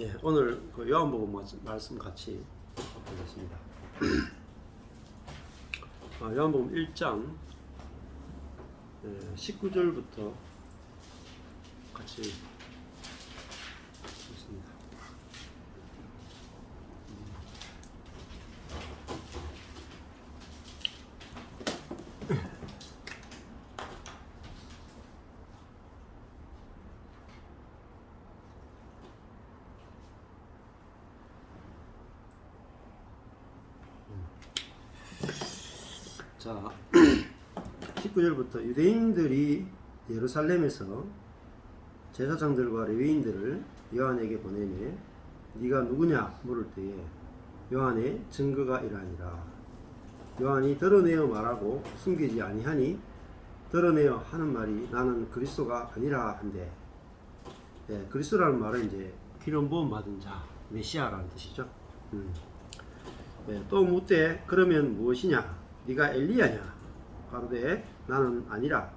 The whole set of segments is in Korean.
예, 오늘 그 요한복음 말씀 같이 보겠습니다. 요한복음 1장 19절부터 같이 보겠습니다. 자, 19절부터 유대인들이 예루살렘에서 제사장들과 레위인들을 요한에게 보내매 네가 누구냐 물을 때에 요한의 증거가 이러하니라. 요한이 드러내어 말하고 숨기지 아니하니 드러내어 하는 말이 나는 그리스도가 아니라 한데, 그리스도라는 말은 이제 기름 부음 받은 자, 메시아라는 뜻이죠. 또 묻되 그러면 무엇이냐? 네가 엘리야냐? 가로되 나는 아니라.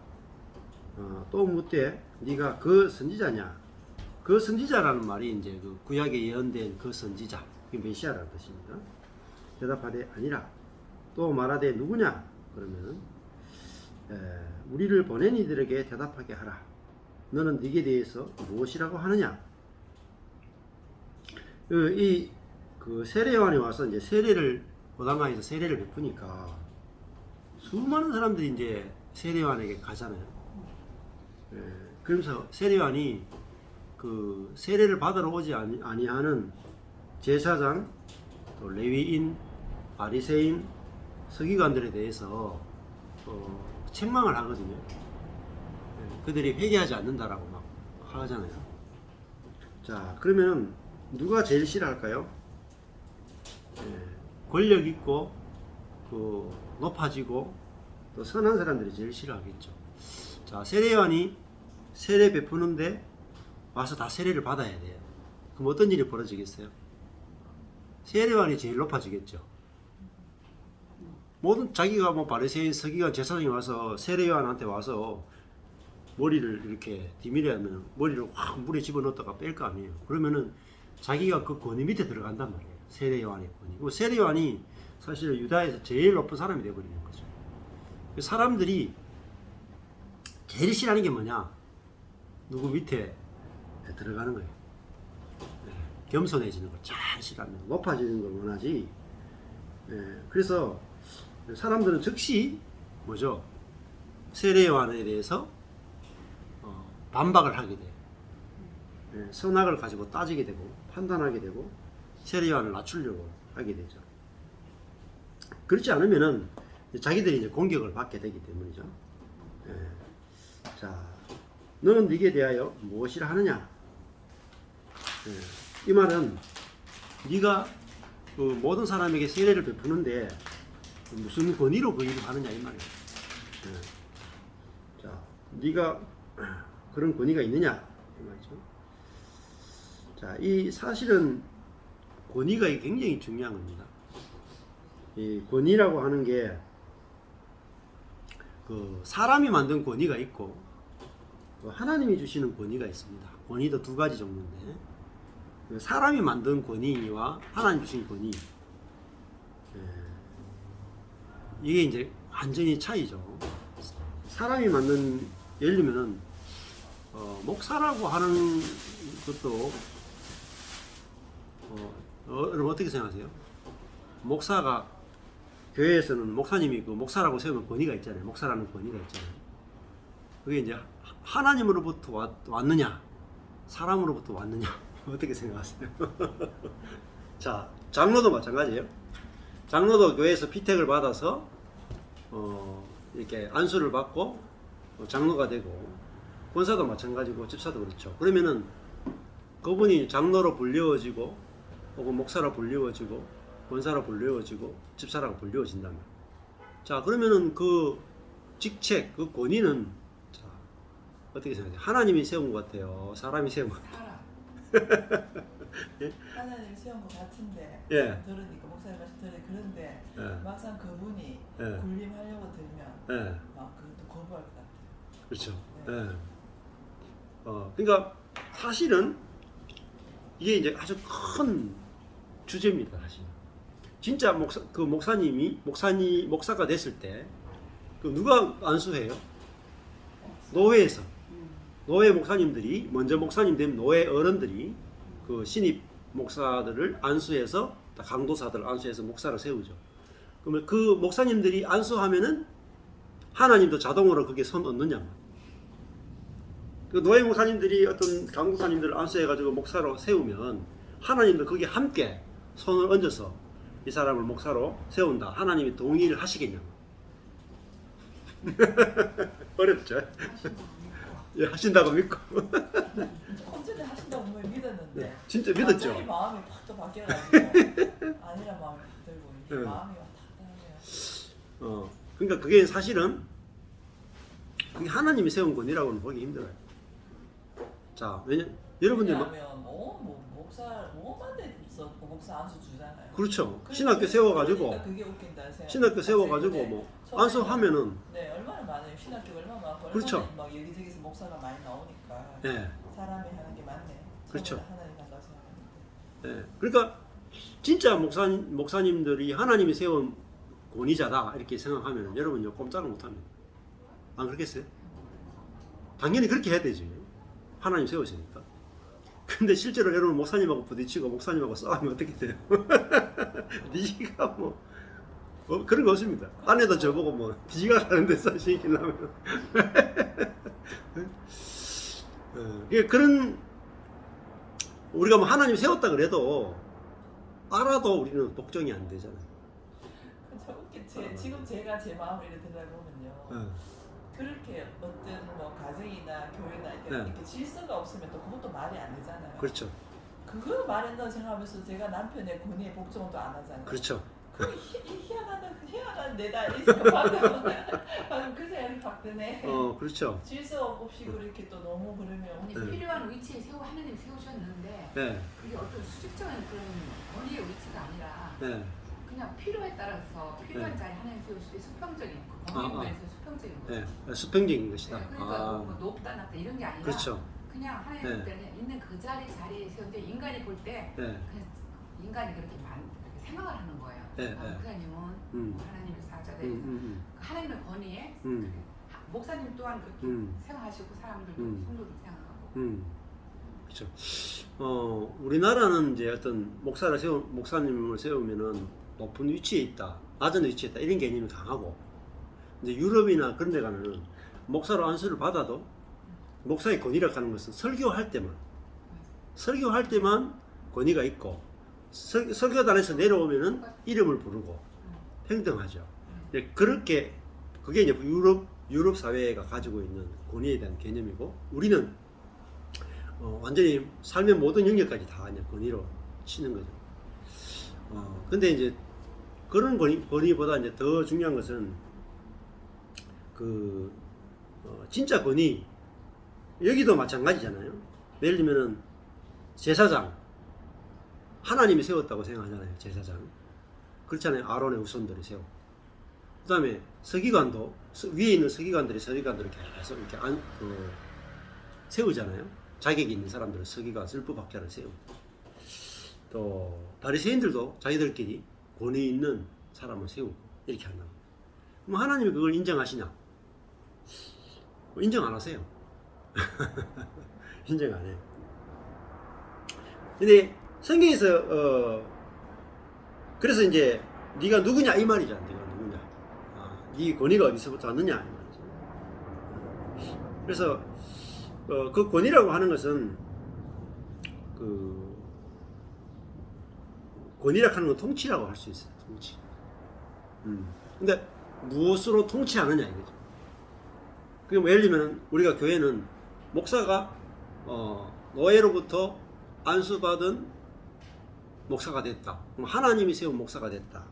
또 묻되 네가 그 선지자냐? 그 선지자라는 말이 이제 그 구약에 예언된 그 선지자, 그 메시아라는 뜻입니다. 대답하되 아니라. 또 말하되 누구냐? 그러면 우리를 보낸 이들에게 대답하게 하라. 너는 네게 대해서 무엇이라고 하느냐? 그 세례 요한이 와서 이제 세례를 고단강에서 세례를 베푸니까 수많은 사람들이 이제 세례 요한에게 가잖아요. 그러면서 세례 요한이 그 세례를 받으러 오지 아니하는 제사장, 또 레위인, 바리새인, 서기관들에 대해서 책망을 하거든요. 그들이 회개하지 않는다라고 막 하잖아요. 자, 그러면 누가 제일 싫어할까요? 권력 있고 그 높아지고 또 선한 사람들이 제일 싫어하겠죠. 자, 세례 요한이 세례 베푸는데 와서 다 세례를 받아야 돼요. 그럼 어떤 일이 벌어지겠어요? 세례 요한이 제일 높아지겠죠. 모든 자기가 뭐 바리새인, 서기관, 제사장이 와서 세례 요한한테 와서 머리를 이렇게 디밀하면 머리를 확 물에 집어넣었다가 뺄 거 아니에요. 그러면은 자기가 그 권위 밑에 들어간단 말이에요. 세례 요한의 권위. 세례 요한이 사실 유다에서 제일 높은 사람이 되어버리는 거죠. 사람들이 제일 싫어하는 게 뭐냐? 누구 밑에 들어가는 거예요. 겸손해지는 걸 잘 싫어합니다. 높아지는 걸 원하지. 그래서 사람들은 즉시 뭐죠? 세례 요한에 대해서 반박을 하게 돼요. 선악을 가지고 따지게 되고 판단하게 되고 세례 요한을 낮추려고 하게 되죠. 그렇지 않으면은 자기들이 이제 공격을 받게 되기 때문이죠. 자, 너는 네게 대하여 무엇이라 하느냐? 이 말은 네가 그 모든 사람에게 세례를 베푸는데 무슨 권위로 그 일을 하느냐 이 말이에요. 자, 네가 그런 권위가 있느냐 이 말이죠. 자, 이 사실은 권위가 굉장히 중요한 겁니다. 이 권위라고 하는 게 그 사람이 만든 권위가 있고 하나님이 주시는 권위가 있습니다. 권위도 두 가지 정도인데 사람이 만든 권위와 하나님 주신 권위, 이게 이제 완전히 차이죠. 사람이 만든, 예를 들면은 목사라고 하는 것도 여러분 어떻게 생각하세요? 목사가 교회에서는 목사님이 그 목사라고 세우는 권위가 있잖아요. 목사라는 권위가 있잖아요. 그게 이제 하나님으로부터 왔느냐, 사람으로부터 왔느냐, 어떻게 생각하세요? 자, 장로도 마찬가지예요. 장로도 교회에서 피택을 받아서 이렇게 안수를 받고 장로가 되고, 권사도 마찬가지고 집사도 그렇죠. 그러면은 그분이 장로로 불리워지고 혹은 목사로 불리워지고 권사로 불리워지고 집사라고 불리워진다면, 자, 그러면은 그 직책, 그 권위는 자, 어떻게 생각해요? 하나님이 세운 것 같아요? 사람이 세운 것 같아요? 예? 하나님이 세운 것 같은데 들으니까 목사님 말씀 들으니까 그런데 막상 그분이 군림하려고 들면 그것도 거부할 것 같아요. 그렇죠. 그러니까 사실은 이게 이제 아주 큰 주제입니다, 사실. 진짜 목사가 됐을 때, 그 누가 안수해요? 노회에서. 노회 목사님들이, 먼저 목사님 된 노회 어른들이 그 신입 목사들을 안수해서, 강도사들 안수해서 목사를 세우죠. 그러면 그 목사님들이 안수하면은 하나님도 자동으로 그게 선 얻느냐. 그 노예 목사님들이 어떤 강도사님들을 안수해가지고 목사로 세우면 하나님도 거기에 함께 손을 얹어서 이 사람을 목사로 세운다. 하나님이 동의를 하시겠냐고. 어렵죠? 예, 하신다고 믿고. 언제나 하신다고 믿었는데. 네, 진짜 믿었죠? 갑자기 마음이 확 또 바뀌어가지고 아니란 마음이 확 들고 이게 네. 마음이 왔다 갔다 그러니까 그게 사실은 그게 하나님이 세운 권위라고는 보기 힘들어요. 자, 여러분들 왜냐하면 뭐만 돼서 목사 안수 주잖아요. 그렇죠. 신학교 세워가지고 그러니까 그게 웃긴다 생각. 신학교 세워가지고 뭐 안수하면은 네 얼마나 많아요. 신학교가 얼마나 많고 그렇죠. 얼마나 막 여기저기서 목사가 많이 나오니까 네. 사람이 하는 게 많네. 그렇죠. 하나님 한다고 생각하는데. 네. 그러니까 진짜 목사님들이 하나님이 세운 권위자다 이렇게 생각하면 여러분요 꼼짝을 못합니다. 안 그렇겠어요? 당연히 그렇게 해야 되지. 하나님 세우시니까. 근데 실제로 여러분 목사님하고 부딪히고 목사님하고 싸우면 어떻게 돼요? 네가 뭐 그런 거 없습니다. 아내도 저보고 뭐 네가 가는 데서 시키려면 그런 우리가 뭐 하나님 세웠다 그래도 알아도 우리는 복종이 안 되잖아요. 참 웃겨. 지금 제가 제 마음을 이렇게 들어보면요. 그렇게 어떤 뭐 가정이나 교회나 이렇게 질서가 없으면 또 그것도 말이 안 되잖아요. 그렇죠. 그거 말이 안 된다고 생각하면서 제가 남편의 권위에 복종을 또 안 하잖아요. 그렇죠. 희한한 내다 방금 그 생각이 확 드네. 그렇죠. 질서 없이 그렇게 또 너무 그러면 필요한 위치에 하나님 세우셨는데 그게 어떤 수직적인 그런 권위의 위치가 아니라 그냥 필요에 따라서 필요한 자리 하나님 세우실 때 수평적인 권위에서 수평적인 거죠. 수평적인 것이다. 그러니까 뭐 높다 낮다 이런 게 아니라 그렇죠. 그냥 하나님 때는 있는 그 자리에 세운데 인간이 볼 때 그냥 인간이 그렇게 생각을 하는 거예요. 목사님은 하나님의 사자들 하나님의 권위에 목사님 또한 그렇게 생각하시고 사람들도 성도도 생각하고 그렇죠. 우리나라는 이제 어떤 목사님을 세우면은 높은 위치에 있다, 낮은 위치에 있다 이런 개념이 강하고 이제 유럽이나 그런 데 가면은 목사로 안수를 받아도 목사의 권위라고 하는 것은 설교할 때만 권위가 있고 설교단에서 내려오면은 이름을 부르고 평등하죠. 그렇게 그게 이제 유럽 사회가 가지고 있는 권위에 대한 개념이고 우리는 완전히 삶의 모든 영역까지 다 이제 권위로 치는 거죠. 근데 이제 그런 권위보다 이제 더 중요한 것은 진짜 권위 여기도 마찬가지잖아요. 예를 들면은 제사장 하나님이 세웠다고 생각하잖아요. 제사장 그렇잖아요. 아론의 후손들이 세워. 그 다음에 서기관도 위에 있는 서기관들이 계속 이렇게 세우잖아요. 자격이 있는 사람들은 서기관, 율법학자를 세우고 또 바리새인들도 자기들끼리 권위 있는 사람을 세우고 이렇게 한다. 그럼 하나님이 그걸 인정하시냐? 인정 안 하세요. 인정 안 해요. 근데 성경에서 그래서 이제 네가 누구냐 이 말이잖아. 네가 누구냐? 네 권위가 어디서부터 왔느냐 이 말이죠. 그래서 그 권위라고 하는 것은 권위라고 하는 건 통치라고 할 수 있어요. 통치. 근데 무엇으로 통치하느냐 이거죠. 그럼 예를 들면 우리가 교회는 목사가 노예로부터 안수받은 목사가 됐다. 그럼 하나님이 세운 목사가 됐다.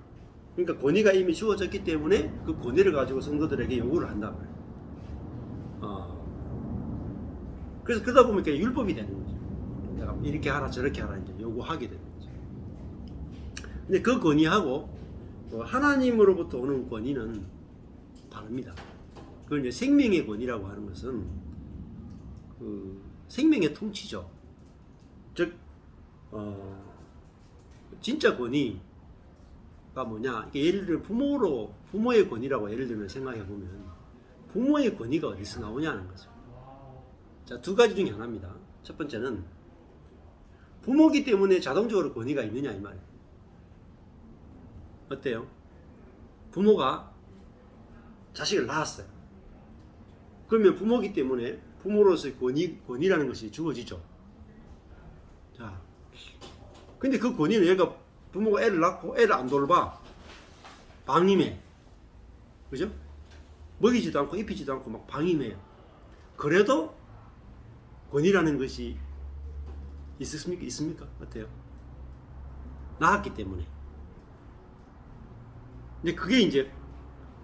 그러니까 권위가 이미 주어졌기 때문에 그 권위를 가지고 성도들에게 요구를 한단 말이에요. 그래서 그러다 보면 그게 율법이 되는 거죠. 내가 이렇게 하라 저렇게 하라 이제 요구하게 되는 거죠. 근데 그 권위하고 하나님으로부터 오는 권위는 다릅니다. 그걸 이제 생명의 권위라고 하는 것은 생명의 통치죠. 즉 진짜 권위가 뭐냐? 이게 예를 들면 부모의 권위라고 예를 들면 생각해 보면 부모의 권위가 어디서 나오냐는 거죠. 자, 두 가지 중에 하나입니다. 첫 번째는 부모기 때문에 자동적으로 권위가 있느냐 이 말이에요. 어때요? 부모가 자식을 낳았어요. 그러면 부모기 때문에 부모로서의 권위라는 것이 주어지죠. 자, 근데 그 권위는 얘가 부모가 애를 낳고 애를 안 돌봐. 방임해. 그죠? 먹이지도 않고 입히지도 않고 막 방임해요. 그래도 권위라는 것이 있습니까? 어때요? 낳았기 때문에. 근데 그게 이제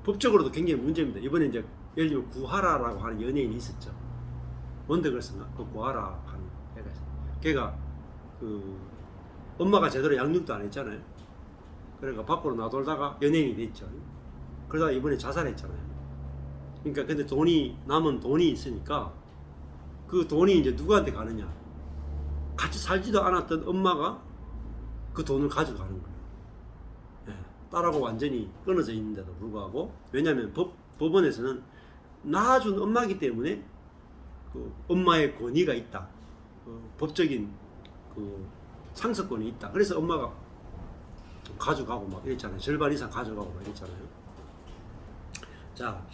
법적으로도 굉장히 문제입니다. 이번에 이제 예를 들면 구하라라고 하는 연예인이 있었죠. 원더걸스인가? 그 구하라 하는 애가 있어요. 걔가 그 엄마가 제대로 양육도 안 했잖아요. 그러니까 밖으로 나돌다가 연예인이 됐죠. 그러다가 이번에 자살했잖아요. 그러니까 근데 남은 돈이 있으니까 그 돈이 이제 누구한테 가느냐? 같이 살지도 않았던 엄마가 그 돈을 가져가는 거예요. 딸하고 완전히 끊어져 있는데도 불구하고, 왜냐하면 법원에서는 낳아준 엄마이기 때문에 그 엄마의 권위가 있다. 법적인 그 상속권이 있다. 그래서 엄마가 가져가고 막 이랬잖아요. 절반 이상 가져가고 막 이랬잖아요. 자,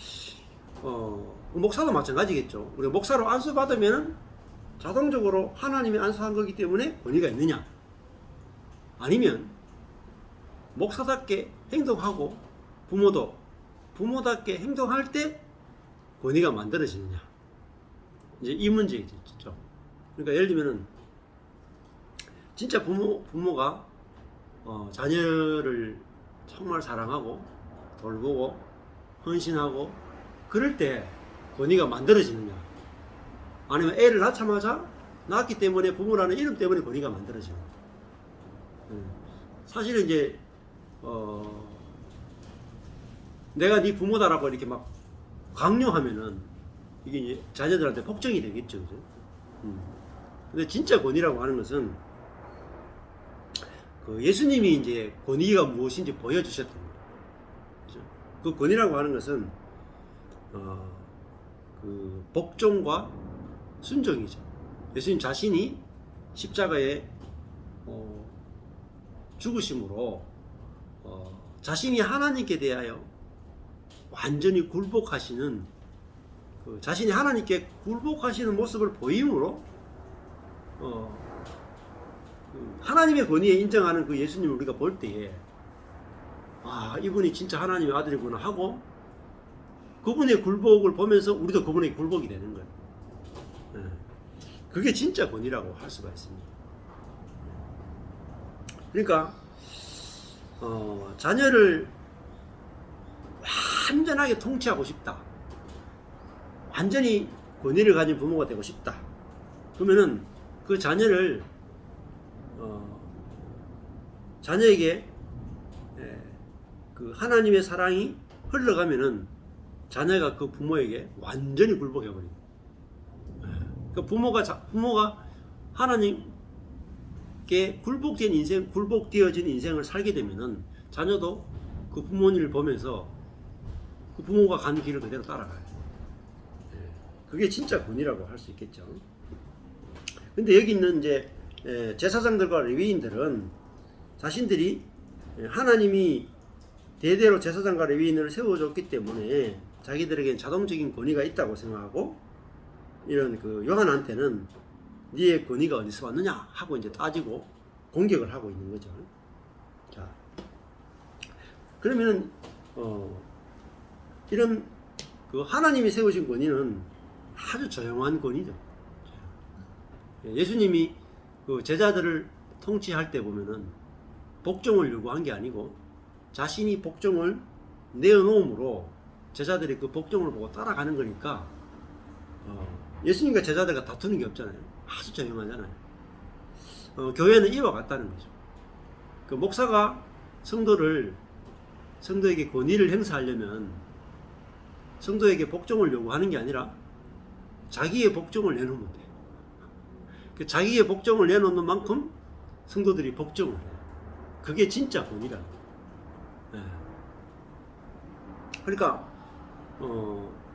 목사도 마찬가지겠죠. 우리가 목사로 안수받으면 자동적으로 하나님이 안수한 거기 때문에 권위가 있느냐? 아니면 목사답게 행동하고 부모답게 행동할 때 권위가 만들어지느냐? 이제 이 문제겠죠. 그러니까 예를 들면은 진짜 부모가 자녀를 정말 사랑하고 돌보고 헌신하고 그럴 때 권위가 만들어지느냐? 아니면 애를 낳자마자 낳았기 때문에 부모라는 이름 때문에 권위가 만들어지느냐? 사실은 이제 내가 네 부모다라고 이렇게 막 강요하면은 이게 이제 자녀들한테 폭정이 되겠죠, 그죠? 근데 진짜 권위라고 하는 것은 그 예수님이 이제 권위가 무엇인지 보여주셨던 거예요. 그죠? 그 권위라고 하는 것은 그 복종과 순종이죠. 예수님 자신이 십자가에 죽으심으로 자신이 하나님께 대하여 완전히 굴복하시는 자신이 하나님께 굴복하시는 모습을 보임으로 하나님의 권위에 인정하는 그 예수님을 우리가 볼 때에 이분이 진짜 하나님의 아들이구나 하고 그분의 굴복을 보면서 우리도 그분의 굴복이 되는 거예요. 그게 진짜 권위라고 할 수가 있습니다. 그러니까 자녀를 완전하게 통치하고 싶다. 완전히 권위를 가진 부모가 되고 싶다. 그러면은 그 자녀를 자녀에게 그 하나님의 사랑이 흘러가면은 자녀가 그 부모에게 완전히 굴복해버립니다. 그 부모가 하나님께 굴복되어진 인생을 살게 되면은 자녀도 그 부모님을 보면서 그 부모가 간 길을 그대로 따라가요. 그게 진짜 권위라고 할 수 있겠죠. 근데 여기 있는 이제 제사장들과 레위인들은 자신들이 하나님이 대대로 제사장과 레위인을 세워줬기 때문에 자기들에겐 자동적인 권위가 있다고 생각하고 이런 그 요한한테는 네의 권위가 어디서 왔느냐 하고 이제 따지고 공격을 하고 있는 거죠. 자, 그러면은 이런 그 하나님이 세우신 권위는 아주 조용한 권위죠. 예수님이 그 제자들을 통치할 때 보면은 복종을 요구한 게 아니고 자신이 복종을 내어놓음으로 제자들이 그 복종을 보고 따라가는 거니까 예수님과 제자들과 다투는 게 없잖아요. 아주 조용하잖아요. 교회는 이와 같다는 거죠. 그 목사가 성도에게 권위를 행사하려면 성도에게 복종을 요구하는 게 아니라 자기의 복종을 내놓으면 돼. 그 자기의 복종을 내놓는 만큼 성도들이 복종을 해요. 그게 진짜 권위라는 거예요. 그러니까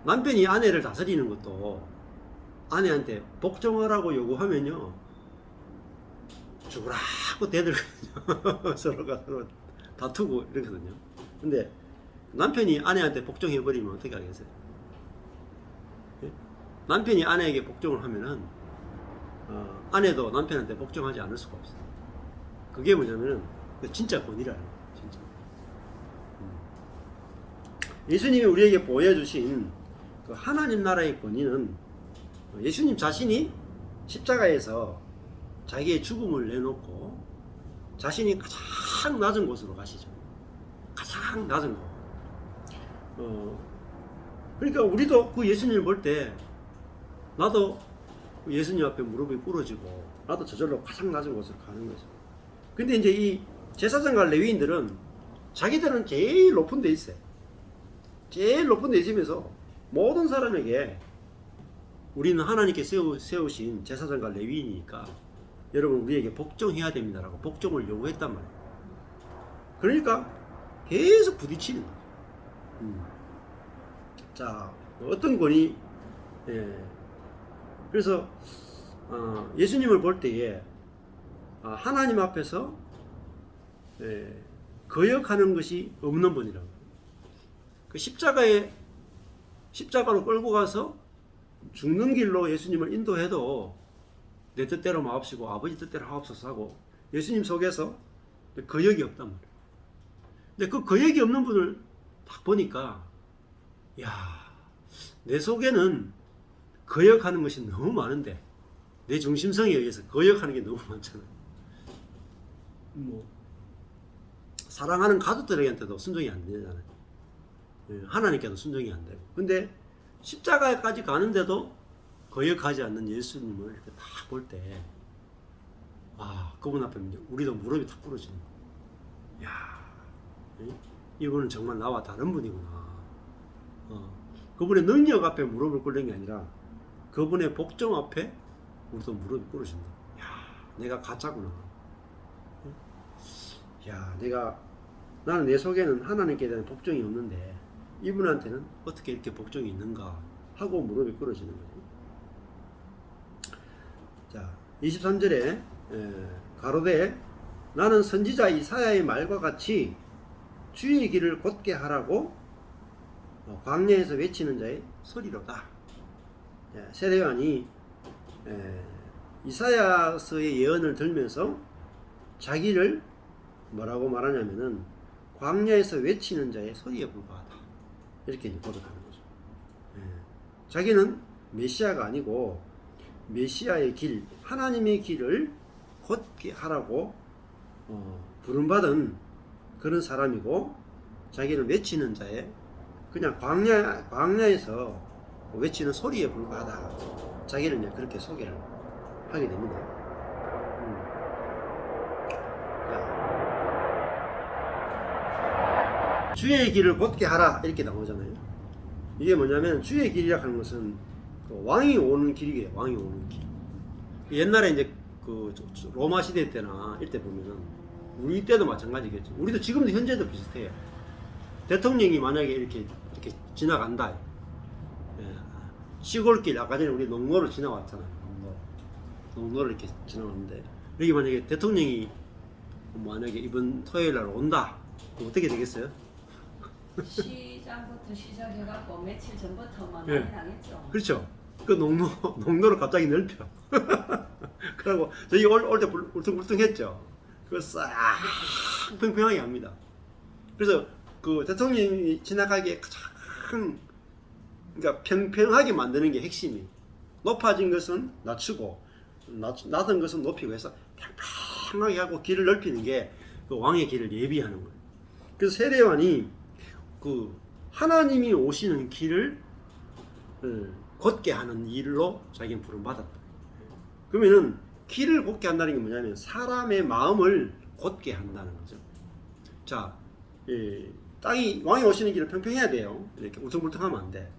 남편이 아내를 다스리는 것도 아내한테 복종하라고 요구하면요 죽으라고 대들거든요. 서로가 서로 다투고 이러거든요. 근데 남편이 아내한테 복종해버리면 어떻게 하겠어요? 남편이 아내에게 복종을 하면은 아내도 남편한테 복종하지 않을 수가 없어요. 그게 뭐냐면은 진짜 권위라는 거예요. 진짜. 예수님이 우리에게 보여주신 그 하나님 나라의 권위는 예수님 자신이 십자가에서 자기의 죽음을 내놓고 자신이 가장 낮은 곳으로 가시죠. 가장 낮은 곳. 그러니까 우리도 그 예수님을 볼 때 나도 예수님 앞에 무릎이 꿇어지고 나도 저절로 가장 낮은 곳으로 가는 거죠. 근데 이제 이 제사장과 레위인들은 자기들은 제일 높은 데 있어요. 제일 높은 데 있으면서 모든 사람에게 우리는 하나님께 세우신 제사장과 레위인이니까 여러분 우리에게 복종해야 됩니다라고 복종을 요구했단 말이에요. 그러니까 계속 부딪히는 거예요. 자, 어떤 권위? 그래서 예수님을 볼 때에 하나님 앞에서 거역하는 것이 없는 분이라고. 그 십자가로 끌고 가서 죽는 길로 예수님을 인도해도 내 뜻대로 마옵시고 아버지 뜻대로 하옵소서 하고 예수님 속에서 거역이 없단 말이에요. 근데 그 거역이 없는 분을 딱 보니까 야, 내 속에는 거역하는 것이 너무 많은데 내 중심성에 의해서 거역하는 게 너무 많잖아요. 뭐 사랑하는 가족들에게한테도 순종이 안 되잖아요. 하나님께도 순종이 안 되고. 근데 십자가까지 가는데도 거역하지 않는 예수님을 이렇게 딱 볼 때, 그분 앞에 우리도 무릎이 탁 부러지는 거예요. 야, 이분은 정말 나와 다른 분이구나. 그분의 능력 앞에 무릎을 꿇는 게 아니라 그분의 복종 앞에 우리도 무릎이 꿇어진다. 야, 내가 가짜구나. 야, 나는 내 속에는 하나님께 대한 복종이 없는데 이분한테는 어떻게 이렇게 복종이 있는가 하고 무릎이 꿇어지는 거죠. 자, 23절에 가로되 나는 선지자 이사야의 말과 같이 주의 길을 곧게 하라고 광야에서 외치는 자의 소리로다. 세례요한이 이사야서의 예언을 들면서 자기를 뭐라고 말하냐면은 광야에서 외치는 자의 소리에 불과하다. 이렇게 고백하는 거죠. 자기는 메시아가 아니고 메시아의 길, 하나님의 길을 곧게 하라고 부름받은 그런 사람이고 자기는 외치는 자의 그냥 광야에서 외치는 소리에 불과하다. 자기를 이제 그렇게 소개를 하게 됩니다. 주의 길을 곧게 하라 이렇게 나오잖아요. 이게 뭐냐면 주의 길이라 하는 것은 왕이 오는 길이에요. 왕이 오는 길. 옛날에 이제 그 로마 시대 때나 이때 보면은 우리 때도 마찬가지겠죠. 우리도 지금도 현재도 비슷해요. 대통령이 만약에 이렇게 지나간다. 시골길 아까 전에 우리 농로를 지나왔잖아요. 농로를 이렇게 지나갔는데 여기 만약에 대통령이 만약에 이번 토요일 날 온다. 그럼 어떻게 되겠어요? 시장부터 시작해갖고 며칠 전부터만 많이 나겠죠. 그렇죠. 그 농로를 갑자기 넓혀. 그리고 저희 올 때 울퉁불퉁했죠. 그거 싹 평평하게 합니다. 그래서 그 대통령이 지나가기에 가장 그러니까 평평하게 만드는 게 핵심이. 높아진 것은 낮추고 낮은 것은 높이고 해서 평평하게 하고 길을 넓히는 게 그 왕의 길을 예비하는 거예요. 그래서 세례요한이 그 하나님이 오시는 길을 곧게 하는 일로 자기는 부름받았다. 그러면은 길을 곧게 한다는 게 뭐냐면 사람의 마음을 곧게 한다는 거죠. 자, 땅이 왕이 오시는 길은 평평해야 돼요. 이렇게 울퉁불퉁하면 안 돼.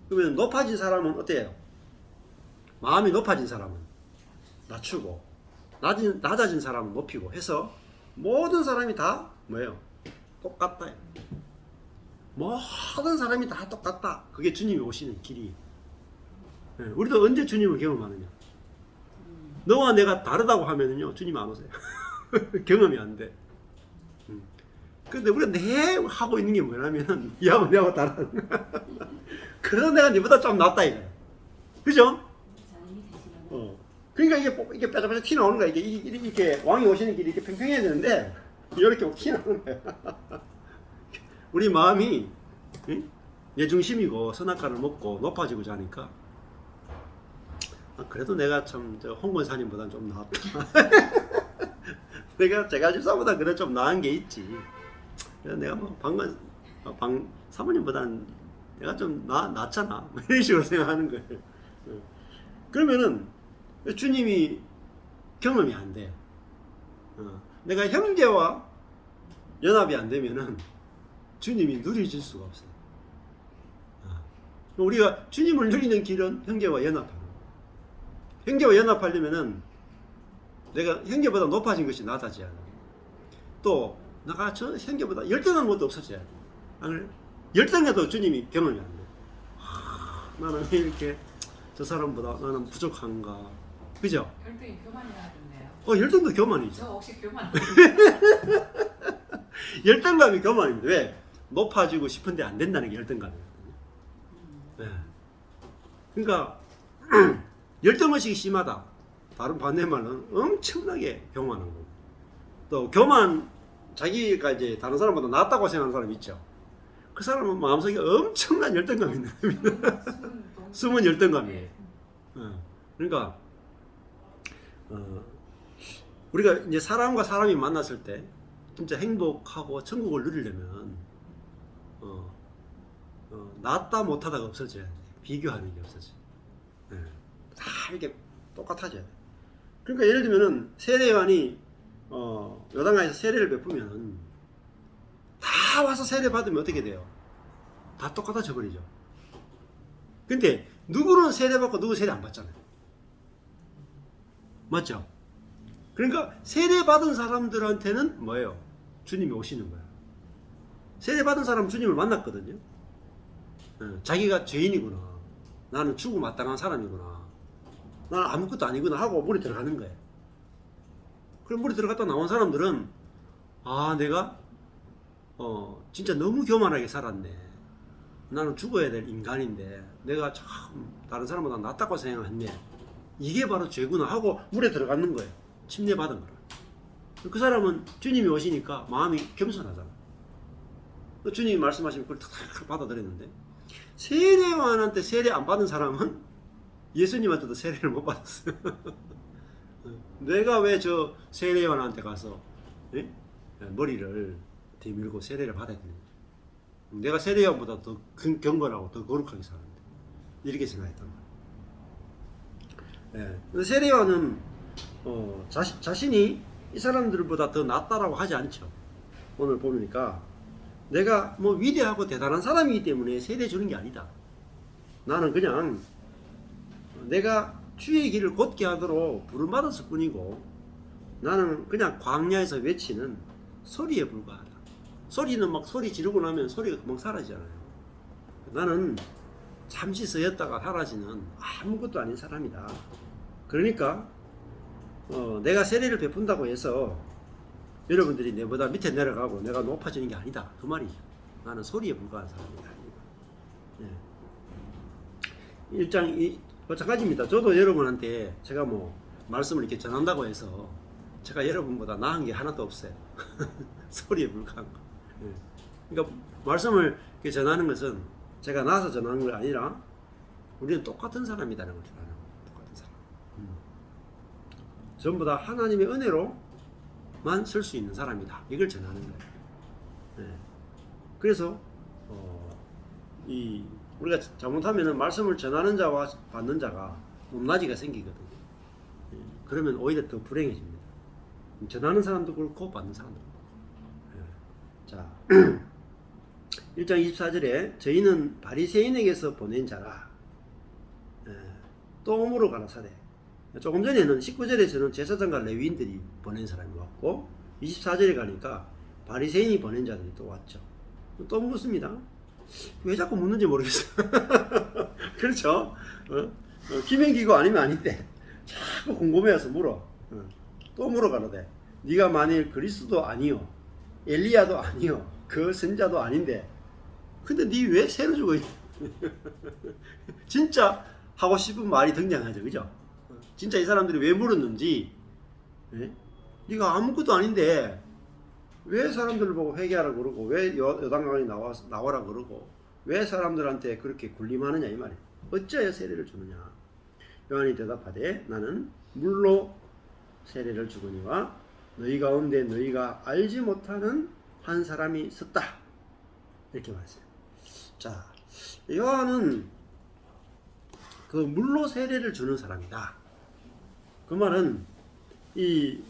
그러면 높아진 사람은 어때요? 마음이 높아진 사람은 낮추고 낮아진 사람은 높이고 해서 모든 사람이 다 뭐예요? 똑같다. 모든 사람이 다 똑같다. 그게 주님이 오시는 길이. 예, 우리도 언제 주님을 경험하느냐? 너와 내가 다르다고 하면은요, 주님 안 오세요. 경험이 안 돼. 근데 우리가 내 하고 있는 게 뭐냐면, 얘하고 내하고 다른. 그래서 내가 니보다 좀 낫다, 이거야. 그죠? 그러니까 이게 뾰족뾰족 튀 나오는 거야. 이렇게 왕이 오시는 길이 이렇게 평평해야 되는데, 이렇게 튀 나오는 거야. 우리 마음이, 응? 내 중심이고, 선악과를 먹고 높아지고자 하니까, 그래도 내가 참, 홍권사님보다는 좀 나았다. 내가 제가 집사보다 그래 좀 나은 게 있지. 그래서 내가 뭐 사모님보다는 내가 좀 낫잖아. 이런 식으로 생각하는 거예요. 그러면은 주님이 경험이 안 돼. 내가 형제와 연합이 안 되면은 주님이 누려질 수가 없어요. 우리가 주님을 누리는 길은 형제와 연합하는 거예요. 형제와 연합하려면은 내가 형제보다 높아진 것이 나타져야 돼. 또 내가 저 형제보다 열등한 것도 없어져야 돼. 안 그래? 열등해도 주님이 경험이 안 돼. 나는 왜 이렇게 저 사람보다 나는 부족한가? 그죠? 열등이 교만이라 하던데요. 열등도 교만이죠. 저 혹시 교만? 열등감이 교만입니다. 왜? 높아지고 싶은데 안 된다는 게 열등감이거든요. 네. 그러니까 열등의식이 심하다. 다른 반대말은 엄청나게 교만한 거고. 또 교만, 자기가 이제 다른 사람보다 낫다고 생각하는 사람 있죠. 그 사람은 마음속에 엄청난 열등감이 있는 겁니다. 숨은 열등감이에요. 그러니까 우리가 이제 사람과 사람이 만났을 때 진짜 행복하고 천국을 누리려면 낫다 못하다가 없어져야 돼. 비교하는 게 없어져. 다 이렇게 똑같아져야 돼. 그러니까 예를 들면은 세례요한이 요단강에서 세례를 베푸면 다 와서 세례 받으면 어떻게 돼요? 다 똑같아져 버리죠. 근데 누구는 세례 받고 누구 세례 안 받잖아요. 맞죠? 그러니까 세례 받은 사람들한테는 뭐예요? 주님이 오시는 거야. 세례 받은 사람은 주님을 만났거든요. 자기가 죄인이구나. 나는 죽음 마땅한 사람이구나. 나는 아무것도 아니구나 하고 물에 들어가는 거예요. 그럼 물에 들어갔다 나온 사람들은 내가 진짜 너무 교만하게 살았네. 나는 죽어야 될 인간인데 내가 참 다른 사람보다 낫다고 생각했네. 이게 바로 죄구나 하고 물에 들어가는 거예요. 침례받은 거라. 그 사람은 주님이 오시니까 마음이 겸손하잖아. 주님이 말씀하시면 그걸 탁 받아들였는데, 세례요한한테 세례 안 받은 사람은 예수님한테도 세례를 못 받았어요. 내가 왜 저 세례요한한테 가서 머리를 뒤밀고 세례를 받아야 되는지, 내가 세례요한보다 더 경건하고 더 거룩하게 사는데, 이렇게 생각했단 말이에요. 세례요한은 자신이 이 사람들보다 더 낫다라고 하지 않죠. 오늘 보니까 내가 뭐 위대하고 대단한 사람이기 때문에 세례 주는 게 아니다. 나는 그냥 내가 주의 길을 곧게 하도록 부름받았을 뿐이고, 나는 그냥 광야에서 외치는 소리에 불과하다. 소리는 막 소리 지르고 나면 소리가 금방 사라지잖아요. 나는 잠시 쓰였다가 사라지는 아무것도 아닌 사람이다. 그러니까 내가 세례를 베푼다고 해서 여러분들이 내보다 밑에 내려가고 내가 높아지는 게 아니다. 그 말이죠. 나는 소리에 불과한 사람이다. 네. 1장 마찬가지입니다. 저도 여러분한테 제가 뭐 말씀을 이렇게 전한다고 해서 제가 여러분보다 나은 게 하나도 없어요. 소리에 불과한 거. 네. 그러니까 말씀을 이렇게 전하는 것은 제가 나서 전하는 게 아니라 우리는 똑같은 사람이라는 걸 전하는 거예요. 똑같은 사람. 전부 다 하나님의 은혜로만 설 수 있는 사람이다. 이걸 전하는 거예요. 네. 그래서 우리가 잘못하면 말씀을 전하는 자와 받는 자가 높낮이가 생기거든요. 네. 그러면 오히려 더 불행해집니다. 전하는 사람도 그렇고 받는 사람도 그렇고. 네. 자, 1장 24절에 저희는 바리새인에게서 보낸 자라 똥으로 가라사대 조금 전에는 19절에서는 제사장과 레위인들이 보낸 사람이 왔고 24절에 가니까 바리새인이 보낸 자들이 또 왔죠. 또 묻습니다. 왜 자꾸 묻는지 모르겠어요. 그렇죠? 김행기고 아니면 아닌데 자꾸 궁금해서 물어. 또 물어가는데 네가 만일 그리스도 아니요 엘리야도 아니요 그 선자도 아닌데 근데 네 왜 새로 죽어 있냐? 진짜 하고 싶은 말이 등장하죠. 그죠? 진짜 이 사람들이 왜 물었는지, 예? 네가 아무것도 아닌데 왜 사람들을 보고 회개하라 그러고 왜 요단강에 나와라 그러고 왜 사람들한테 그렇게 군림하느냐 이 말이에요. 어찌하여 세례를 주느냐? 요한이 대답하되 나는 물로 세례를 주거니와 너희 가운데 너희가 알지 못하는 한 사람이 섰다 이렇게 말했어요. 자, 요한은 그 물로 세례를 주는 사람이다. 그 말은 이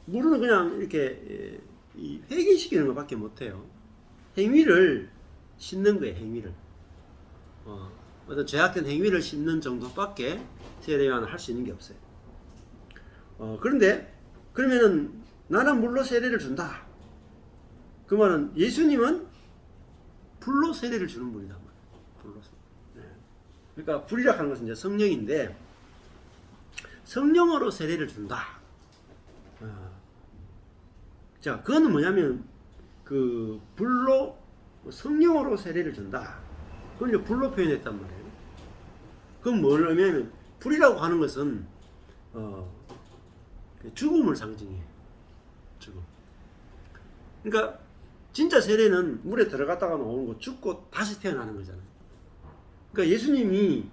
물은 그냥 이렇게 이 회개시키는 것밖에 못해요. 행위를 씻는 거예요. 행위를 어떤 죄악된 행위를 씻는 정도밖에 세례 요한은 할 수 있는 게 없어요. 그런데 그러면은 나는 물로 세례를 준다. 그 말은 예수님은 불로 세례를 주는 분이다. 불로. 네. 그러니까 불이라 하는 것은 이제 성령인데 성령으로 세례를 준다. 자, 그거는 뭐냐면 그 불로 성령으로 세례를 준다. 그걸 이제 불로 표현했단 말이에요. 그건 뭘 의미하면 불이라고 하는 것은 죽음을 상징해요. 죽음. 그러니까 진짜 세례는 물에 들어갔다가 나오는 거 죽고 다시 태어나는 거잖아요. 그러니까 예수님이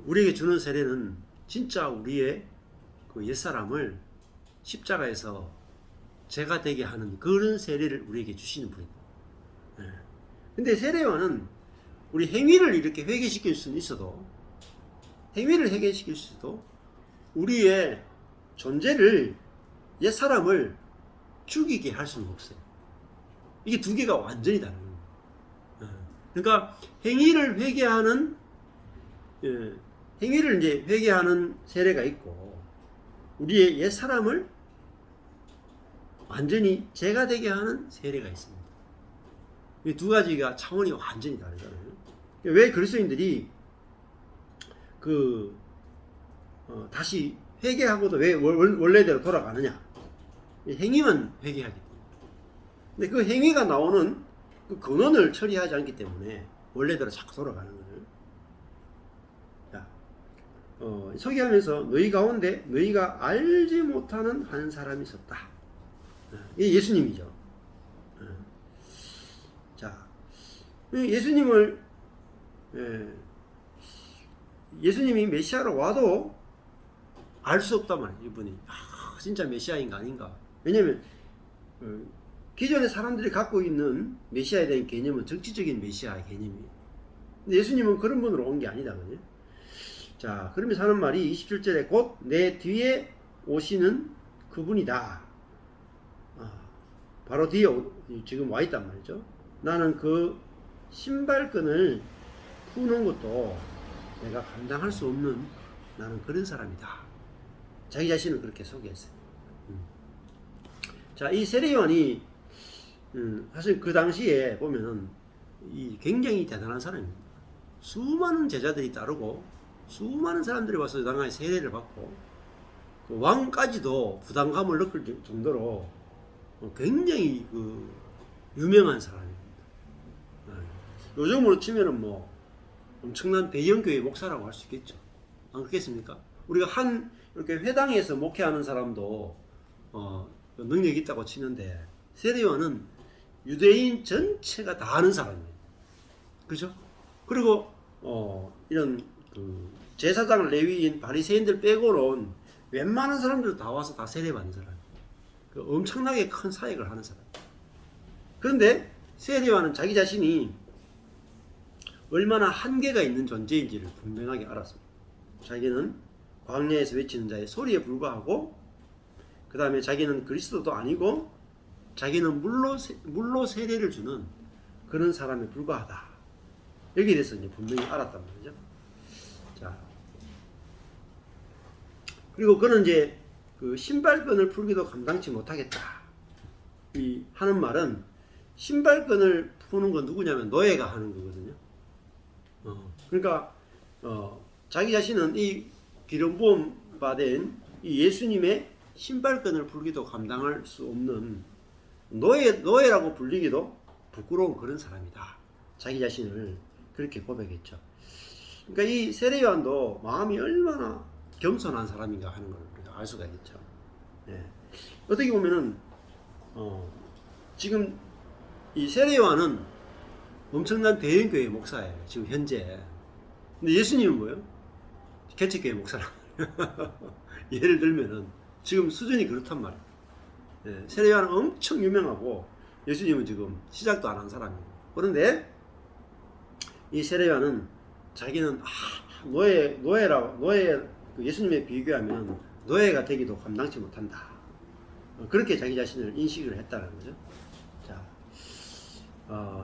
우리에게 주는 세례는 진짜 우리의 그 옛사람을 십자가에서 죄가 되게 하는 그런 세례를 우리에게 주시는 분입니다. 네. 근데 세례와는 우리 행위를 이렇게 회개시킬 수는 있어도 행위를 회개시킬 수도 우리의 존재를 옛사람을 죽이게 할 수는 없어요. 이게 두 개가 완전히 다른 거예요. 그러니까 행위를 회개하는 행위를 이제 회개하는 세례가 있고 우리의 옛 사람을 완전히 죄가 되게 하는 세례가 있습니다. 이 두 가지가 차원이 완전히 다르잖아요. 왜 그리스도인들이 다시 회개하고도 왜 원래대로 돌아가느냐? 행위만 회개하기 때문에. 근데 그 행위가 나오는 그 근원을 처리하지 않기 때문에 원래대로 자꾸 돌아가는 거예요. 자, 소개하면서 너희 가운데 너희가 알지 못하는 한 사람이 있었다. 이게 예수님이죠. 자, 예수님이 메시아로 와도 알 수 없단 말이에요. 이분이 진짜 메시아인가 아닌가. 왜냐하면 기존의 사람들이 갖고 있는 메시아에 대한 개념은 정치적인 메시아의 개념이에요. 근데 예수님은 그런 분으로 온 게 아니다. 그죠? 자, 그러면서 하는 말이 27절에 곧 내 뒤에 오시는 그분이다. 바로 뒤에 지금 와 있단 말이죠. 나는 그 신발끈을 푸는 것도 내가 감당할 수 없는 나는 그런 사람이다. 자기 자신을 그렇게 소개했어요. 자, 이 세례 요한이 사실 그 당시에 보면은 굉장히 대단한 사람입니다. 수많은 제자들이 따르고 수많은 사람들이 와서 요단강에 세례를 받고 그 왕까지도 부담감을 느낄 정도로 굉장히 유명한 사람입니다. 요즘으로 치면은 뭐 엄청난 대형교회 목사라고 할 수 있겠죠. 안 그렇겠습니까? 우리가 이렇게 회당에서 목회하는 사람도 능력이 있다고 치는데 세례 요한은 유대인 전체가 다 아는 사람이에요. 그죠? 그리고 이런 제사장, 레위인, 바리새인들 빼고는 웬만한 사람들 다 와서 다 세례받는 사람. 엄청나게 큰 사역을 하는 사람. 그런데 세례 요한은 자기 자신이 얼마나 한계가 있는 존재인지를 분명하게 알았습니다. 자기는 광야에서 외치는 자의 소리에 불과하고 그 다음에 자기는 그리스도도 아니고 자기는 물로 세례를 주는 그런 사람에 불과하다. 여기에 대해서 이제 분명히 알았단 말이죠. 자, 그리고 그는 이제 그 신발끈을 풀기도 감당치 못하겠다. 이 하는 말은 신발끈을 푸는 건 누구냐면 노예가 하는 거거든요. 그러니까 자기 자신은 이 기름 부음 받은 이 예수님의 신발끈을 풀기도 감당할 수 없는 노예라고 불리기도 부끄러운 그런 사람이다. 자기 자신을 그렇게 고백했죠. 그러니까 이 세례 요한도 마음이 얼마나 겸손한 사람인가 하는 걸 우리가 알 수가 있겠죠. 네. 어떻게 보면은 지금 이 세례 요한은 엄청난 대형교회 목사예요. 지금 현재. 근데 예수님은 뭐예요? 개척교회 목사라. 예를 들면은 지금 수준이 그렇단 말이에요. 네. 세례 요한은 엄청 유명하고 예수님은 지금 시작도 안 한 사람이에요. 그런데 이 세례 요한은 자기는 예수님에 비교하면 노예가 되기도 감당치 못한다. 그렇게 자기 자신을 인식을 했다는 거죠. 자,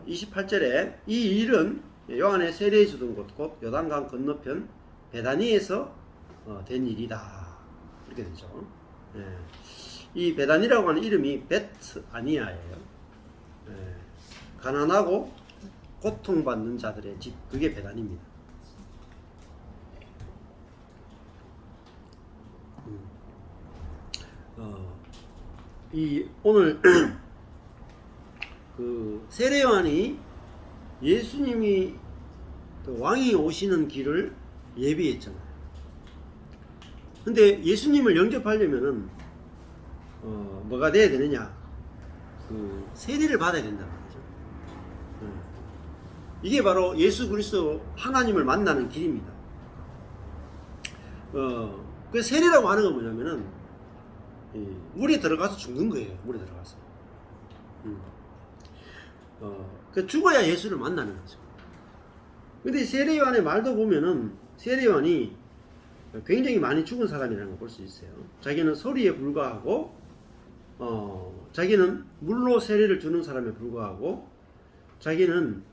28절에 이 일은 요한의 세례 주던 곳 곧 요단강 건너편 베다니에서 된 일이다. 이렇게 되죠. 예. 이 베다니라고 하는 이름이 베트아니아예요. 예. 가난하고 고통받는 자들의 집, 그게 베다니입니다. 이 오늘 그 세례 요한이 예수님이 그 왕이 오시는 길을 예비했잖아요. 근데 예수님을 영접하려면은 뭐가 돼야 되느냐? 그 세례를 받아야 된단 말이죠. 이게 바로 예수 그리스도 하나님을 만나는 길입니다. 그 세례라고 하는 건 뭐냐면은 물에 들어가서 죽는 거예요. 물에 들어가서. 그 죽어야 예수를 만나는 거죠. 근데 세례 요한의 말도 보면은 세례 요한이 굉장히 많이 죽은 사람이라는 걸 볼 수 있어요. 자기는 소리에 불과하고, 자기는 물로 세례를 주는 사람에 불과하고, 자기는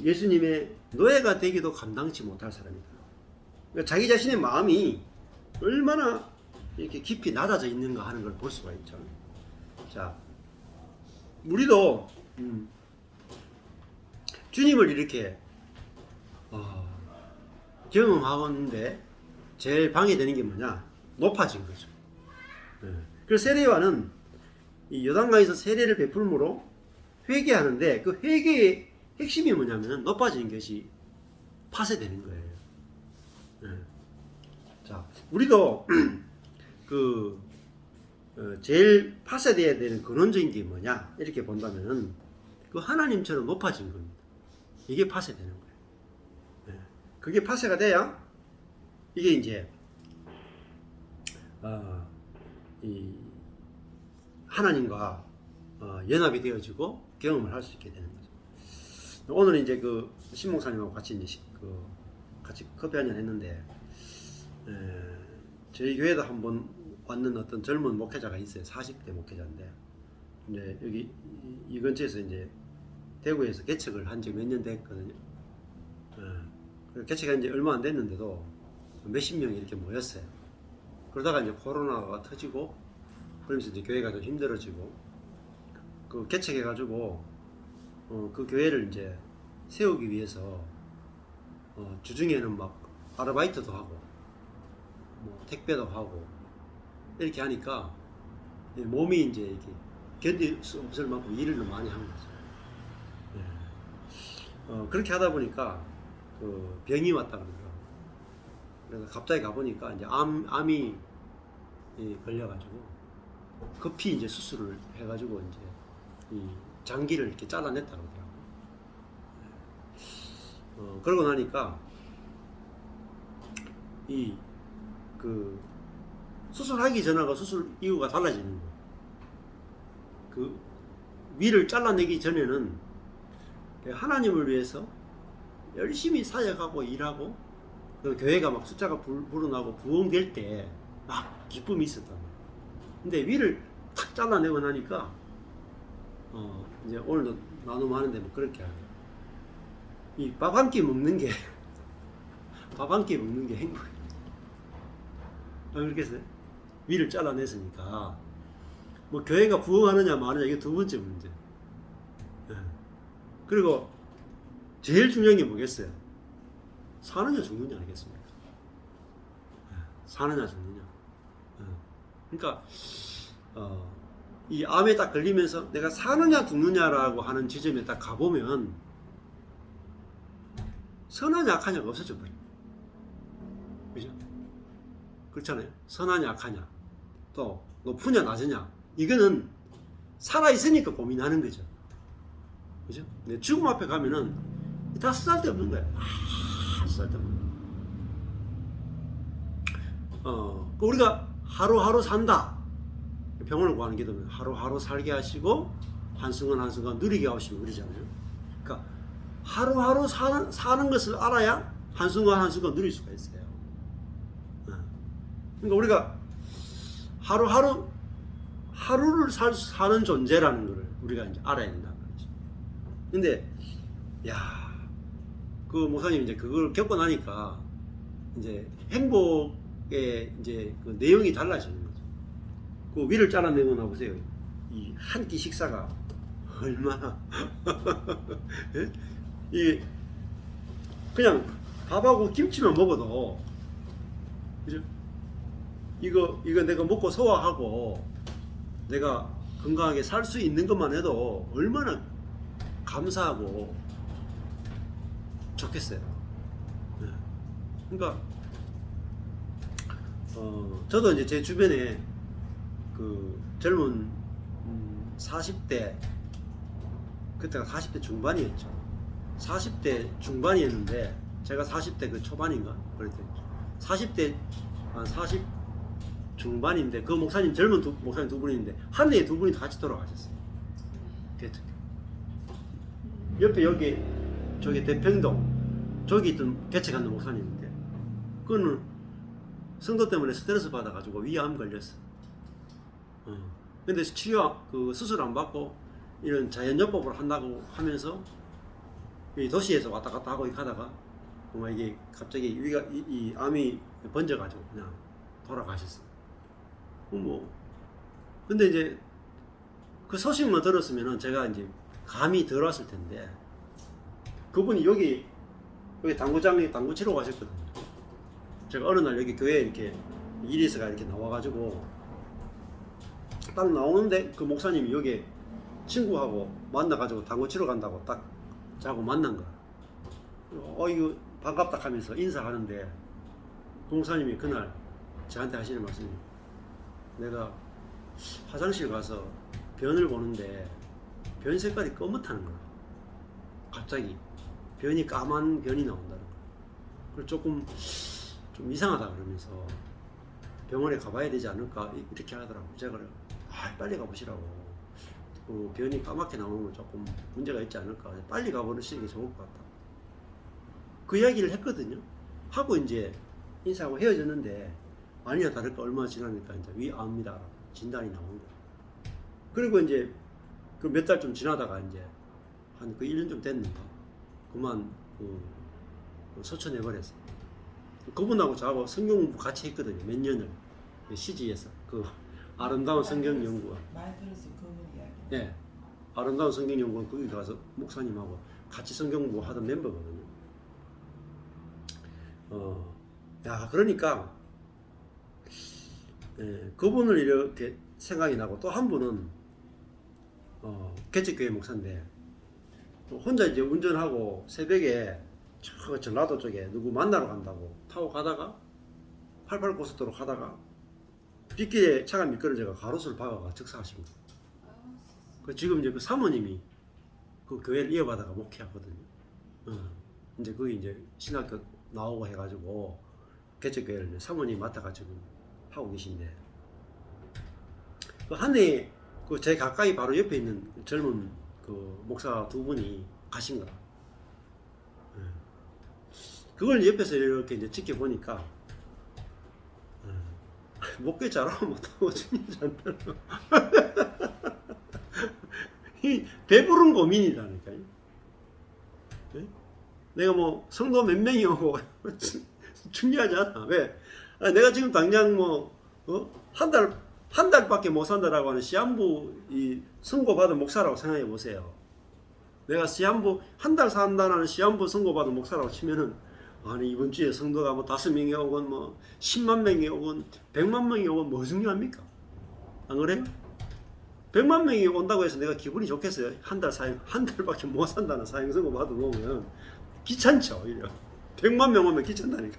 예수님의 노예가 되기도 감당치 못할 사람이다. 그러니까 자기 자신의 마음이 얼마나 이렇게 깊이 낮아져 있는가 하는 걸 볼 수가 있죠. 자, 우리도 주님을 이렇게 경험하는데 제일 방해되는 게 뭐냐? 높아진 거죠. 그래서 세례 요한은 이 요단강에서 세례를 베풀므로 회개하는데 그 회개의 핵심이 뭐냐면 높아지는 것이 파쇄되는 거예요. 자, 우리도 제일 파쇄되어야 되는 근원적인 게 뭐냐? 이렇게 본다면은 그 하나님처럼 높아진 겁니다. 이게 파쇄되는 거예요. 그게 파쇄가 돼야 이게 이제 이 하나님과 연합이 되어지고 경험을 할 수 있게 되는 거죠. 오늘 이제 그 신목사님하고 같이 이제 같이 커피 한잔 했는데 저희 교회도 한번 왔는 어떤 젊은 목회자가 있어요. 40대 목회자인데 이제 여기 이 근처에서 이제 대구에서 개척을 한 지 몇 년 됐거든요. 개척한 지 얼마 안 됐는데도 몇십 명이 이렇게 모였어요. 그러다가 이제 코로나가 터지고 그러면서 이제 교회가 좀 힘들어지고 그 개척해가지고 그 교회를 이제 세우기 위해서 주중에는 막 아르바이트도 하고 뭐 택배도 하고 이렇게 하니까 몸이 이제 이렇게 견딜 수 없을 만큼 일을 많이 한 거죠. 그렇게 하다 보니까 그 병이 왔다 그러더라고요. 그래서 갑자기 가보니까 이제 암이 걸려가지고 급히 이제 수술을 해가지고 이제 이 장기를 이렇게 잘라냈다 그러더라고요. 그러고 나니까 그 수술하기 전하고 수술 이후가 달라지는 거예요. 그 위를 잘라내기 전에는 하나님을 위해서 열심히 사역하고 일하고 교회가 막 숫자가 불어나고 부흥될 때 막 기쁨이 있었단 말이에요. 근데 위를 탁 잘라내고 나니까 이제 오늘도 나눔하는데 뭐 그렇게 하네요. 이 밥 한 끼 먹는 게 밥 한 끼 먹는 게 행복해요. 그렇겠어요? 위를 잘라냈으니까 뭐 교회가 부흥하느냐 마느냐 이게 두 번째 문제. 예. 그리고 제일 중요한 게 뭐겠어요? 사느냐 죽느냐 아니겠습니까? 예. 사느냐 죽느냐. 예. 그러니까 이 암에 딱 걸리면서 내가 사느냐 죽느냐라고 하는 지점에 딱 가보면 선하냐 악하냐가 없어져 버려. 그죠? 그렇잖아요. 선하냐 악하냐, 또 높으냐 낮으냐, 이거는 살아있으니까 고민하는 거죠. 그죠? 내 죽음 앞에 가면은 다 쓸데없는 거야. 쓸데없는 거야. 우리가 하루하루 산다. 병원을 구하는 기도는 하루하루 살게 하시고 한순간 한순간 누리게 하시면 그러잖아요. 그러니까 하루하루 사는 것을 알아야 한순간 한순간 누릴 수가 있어요. 그러니까 우리가 하루를 사는 존재라는 것을 우리가 이제 알아야 된다는 거죠. 근데 그 목사님 이제 그걸 겪고 나니까 이제 행복의 이제 그 내용이 달라지는 거죠. 그 위를 잘라내고 나보세요. 이 한 끼 식사가 얼마나 예? 이 그냥 밥하고 김치만 먹어도 그죠? 이거 내가 먹고 소화하고 내가 건강하게 살 수 있는 것만 해도 얼마나 감사하고 좋겠어요. 네. 그러니까 저도 이제 제 주변에 그 젊은 40대 그때가 40대 중반이었죠. 40대 중반이었는데 제가 40대 그 초반인가 그랬대. 40대 한 40 중반인데 그 목사님 젊은 목사님 두 분인데 한 해에 두 분이 같이 돌아가셨어요. 옆에 여기 저기 대평동 저기 있던 개척하는 목사님인데 그거는 성도 때문에 스트레스 받아가지고 위암 걸렸어. 근데 치료 그 수술 안 받고 이런 자연요법을 한다고 하면서 이 도시에서 왔다 갔다 하고 가다가 정말 이게 갑자기 위가 이 암이 번져가지고 그냥 돌아가셨어. 뭐 근데 이제 그 소식만 들었으면은 제가 이제 감이 덜 왔을 텐데 그분이 여기 당구장에 당구 치러 가셨거든요. 제가 어느 날 여기 교회에 이렇게 일이 있어가 이렇게 나와가지고 딱 나오는데 그 목사님이 여기 친구하고 만나가지고 당구 치러 간다고 딱 자고 만난 거야. 이거 반갑다 하면서 인사하는데 그 목사님이 그날 저한테 하시는 말씀이 내가 화장실 가서 변을 보는데 변 색깔이 검었다는 거야. 갑자기 변이 까만 변이 나온다는 거야. 그래서 조금 좀 이상하다 그러면서 병원에 가봐야 되지 않을까 이렇게 하더라고. 제가 그래 빨리 가보시라고. 그 변이 까맣게 나오면 조금 문제가 있지 않을까. 빨리 가보시는 게 좋을 것 같다. 그 이야기를 했거든요. 하고 이제 인사하고 헤어졌는데 아니야 다를까 얼마 지나니까 이제 위암입니다 진단이 나온 거야. 그리고 이제 그 몇 달 좀 지나다가 이제 한 그 1년 좀 됐는가 그만 소천해버렸어. 그분하고 저하고 성경 공부 같이 했거든요. 몇 년을 CG에서 그 아름다운 성경 연구원. 많이 들었어 그분 이야기. 네, 아름다운 성경 연구원 거기 가서 목사님하고 같이 성경 공부 하던 멤버거든요. 그러니까 그분을 이렇게 생각이 나고 또 한 분은 개척교회 목사인데 혼자 이제 운전하고 새벽에 저 전라도 쪽에 누구 만나러 간다고 타고 가다가 88 고속도로 가다가 빗길에 차가 미끄러져가 가로수를 박아가 즉사하십니다. 그 지금 이제 그 사모님이 그 교회를 이어받아가 목회하거든요. 이제 거기 이제 신학교 나오고 해가지고 개척교회를 이제 사모님 맡아가지고 하고 계신데 그 한 해 그 제 가까이 바로 옆에 있는 젊은 그 목사 두 분이 가신 거라. 그걸 옆에서 이렇게 이제 지켜보니까 목회 잘하고 못하고 중요하잖아. 이 배부른 고민이라니까요. 내가 뭐 성도 몇 명이 오고 중요하지 않아. 왜? 내가 지금 당장 뭐 한 달밖에 못 산다라고 하는 시한부 이 선고받은 목사라고 생각해 보세요. 내가 시한부 한 달 산다는 시한부 선고받은 목사라고 치면은 아니 이번 주에 성도가 뭐 5명이 오건 뭐 10만 명이 오건 100만 명이 오건 뭐 중요합니까? 안 그래요? 100만 명이 온다고 해서 내가 기분이 좋겠어요? 한 달밖에 못 산다는 사형 선고 받아놓으면 귀찮죠 오히려. 100만 명 오면 귀찮다니까.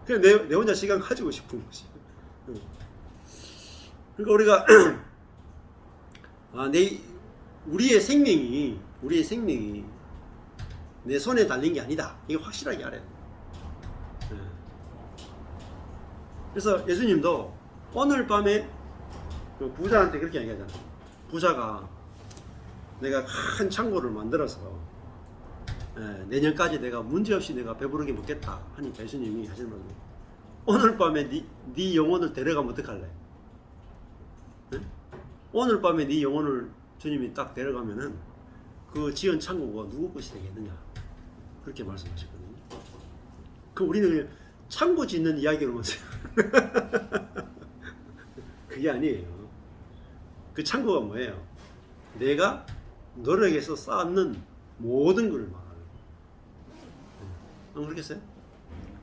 그냥 내 혼자 시간 가지고 싶은 거지. 그러니까 우리가 우리의 생명이 내 손에 달린 게 아니다. 이거 확실하게 알아야 돼. 그래서 예수님도 오늘 밤에 그 부자한테 그렇게 얘기하잖아요. 부자가 내가 큰 창고를 만들어서 내년까지 내가 문제없이 내가 배부르게 먹겠다 하니까 예수님이 하시는 말씀, 오늘 밤에 네 영혼을 데려가면 어떡할래? 네? 오늘 밤에 네 영혼을 주님이 딱 데려가면은 그 지은 창고가 누구 것이 되겠느냐, 그렇게 말씀하셨거든요. 그 우리는 창고 짓는 이야기로만 그게 아니에요. 그 창고가 뭐예요? 내가 노력해서 쌓는 모든 걸 말하는 거예요. 안 그렇겠어요?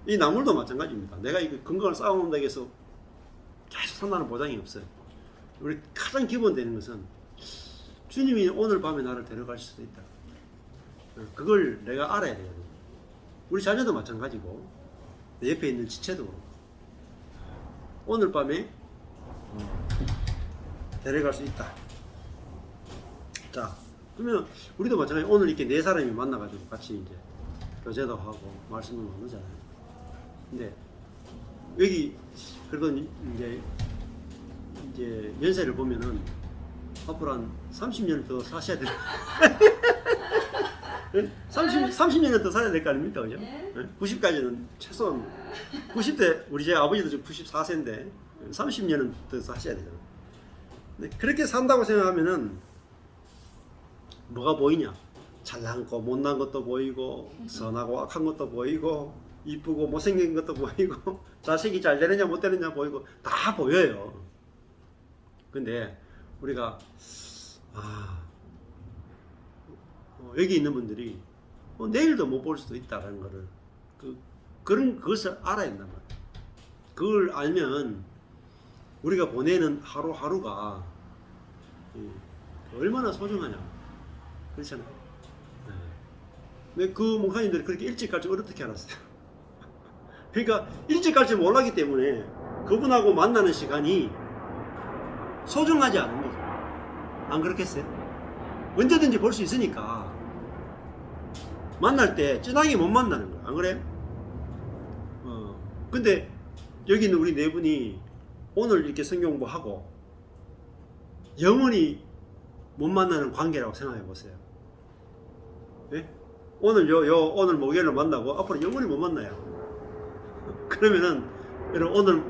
이 나물도 마찬가지입니다. 내가 이 건강을 쌓아놓는다고 해서 계속 산다는 보장이 없어요. 우리 가장 기본 되는 것은 주님이 오늘 밤에 나를 데려갈 수도 있다. 그걸 내가 알아야 돼요. 우리 자녀도 마찬가지고 내 옆에 있는 지체도 그렇고 오늘 밤에 데려갈 수 있다. 자, 그러면 우리도 마찬가지로 오늘 이렇게 네 사람이 만나가지고 같이 이제 교제도 하고 말씀도 나누잖아요. 근데 여기 그래도 이제 연세를 보면은 앞으로 한 30년 더 사셔야 될 30년은 더 살아야 될 거 아닙니까? 그죠? 네. 90까지는 최소한 90대 우리 제 아버지도 지금 94세인데 30년은 더 사셔야 되잖아요. 근데 그렇게 산다고 생각하면은 뭐가 보이냐? 잘난 거 못난 것도 보이고 선하고 악한 것도 보이고 이쁘고 못생긴 것도 보이고 자식이 잘 되느냐 못 되느냐 보이고 다 보여요. 근데 우리가 여기 있는 분들이 내일도 못 볼 수도 있다라는 거를 그것을 알아야 한단 말이에요. 그걸 알면 우리가 보내는 하루하루가 얼마나 소중하냐, 그렇잖아요. 근데 그 목사님들이 그렇게 일찍 갈 줄 어떻게 알았어요? 그러니까 일찍 갈 줄 몰랐기 때문에 그분하고 만나는 시간이 소중하지 않은 거죠. 안 그렇겠어요? 언제든지 볼 수 있으니까 만날 때 찐하게 못 만나는 거야. 안 그래요? 근데 여기 있는 우리 네 분이 오늘 이렇게 성경 공부하고 영원히 못 만나는 관계라고 생각해 보세요. 예? 오늘 오늘 목요일로 만나고 앞으로 영원히 못 만나요. 그러면은 여러분 오늘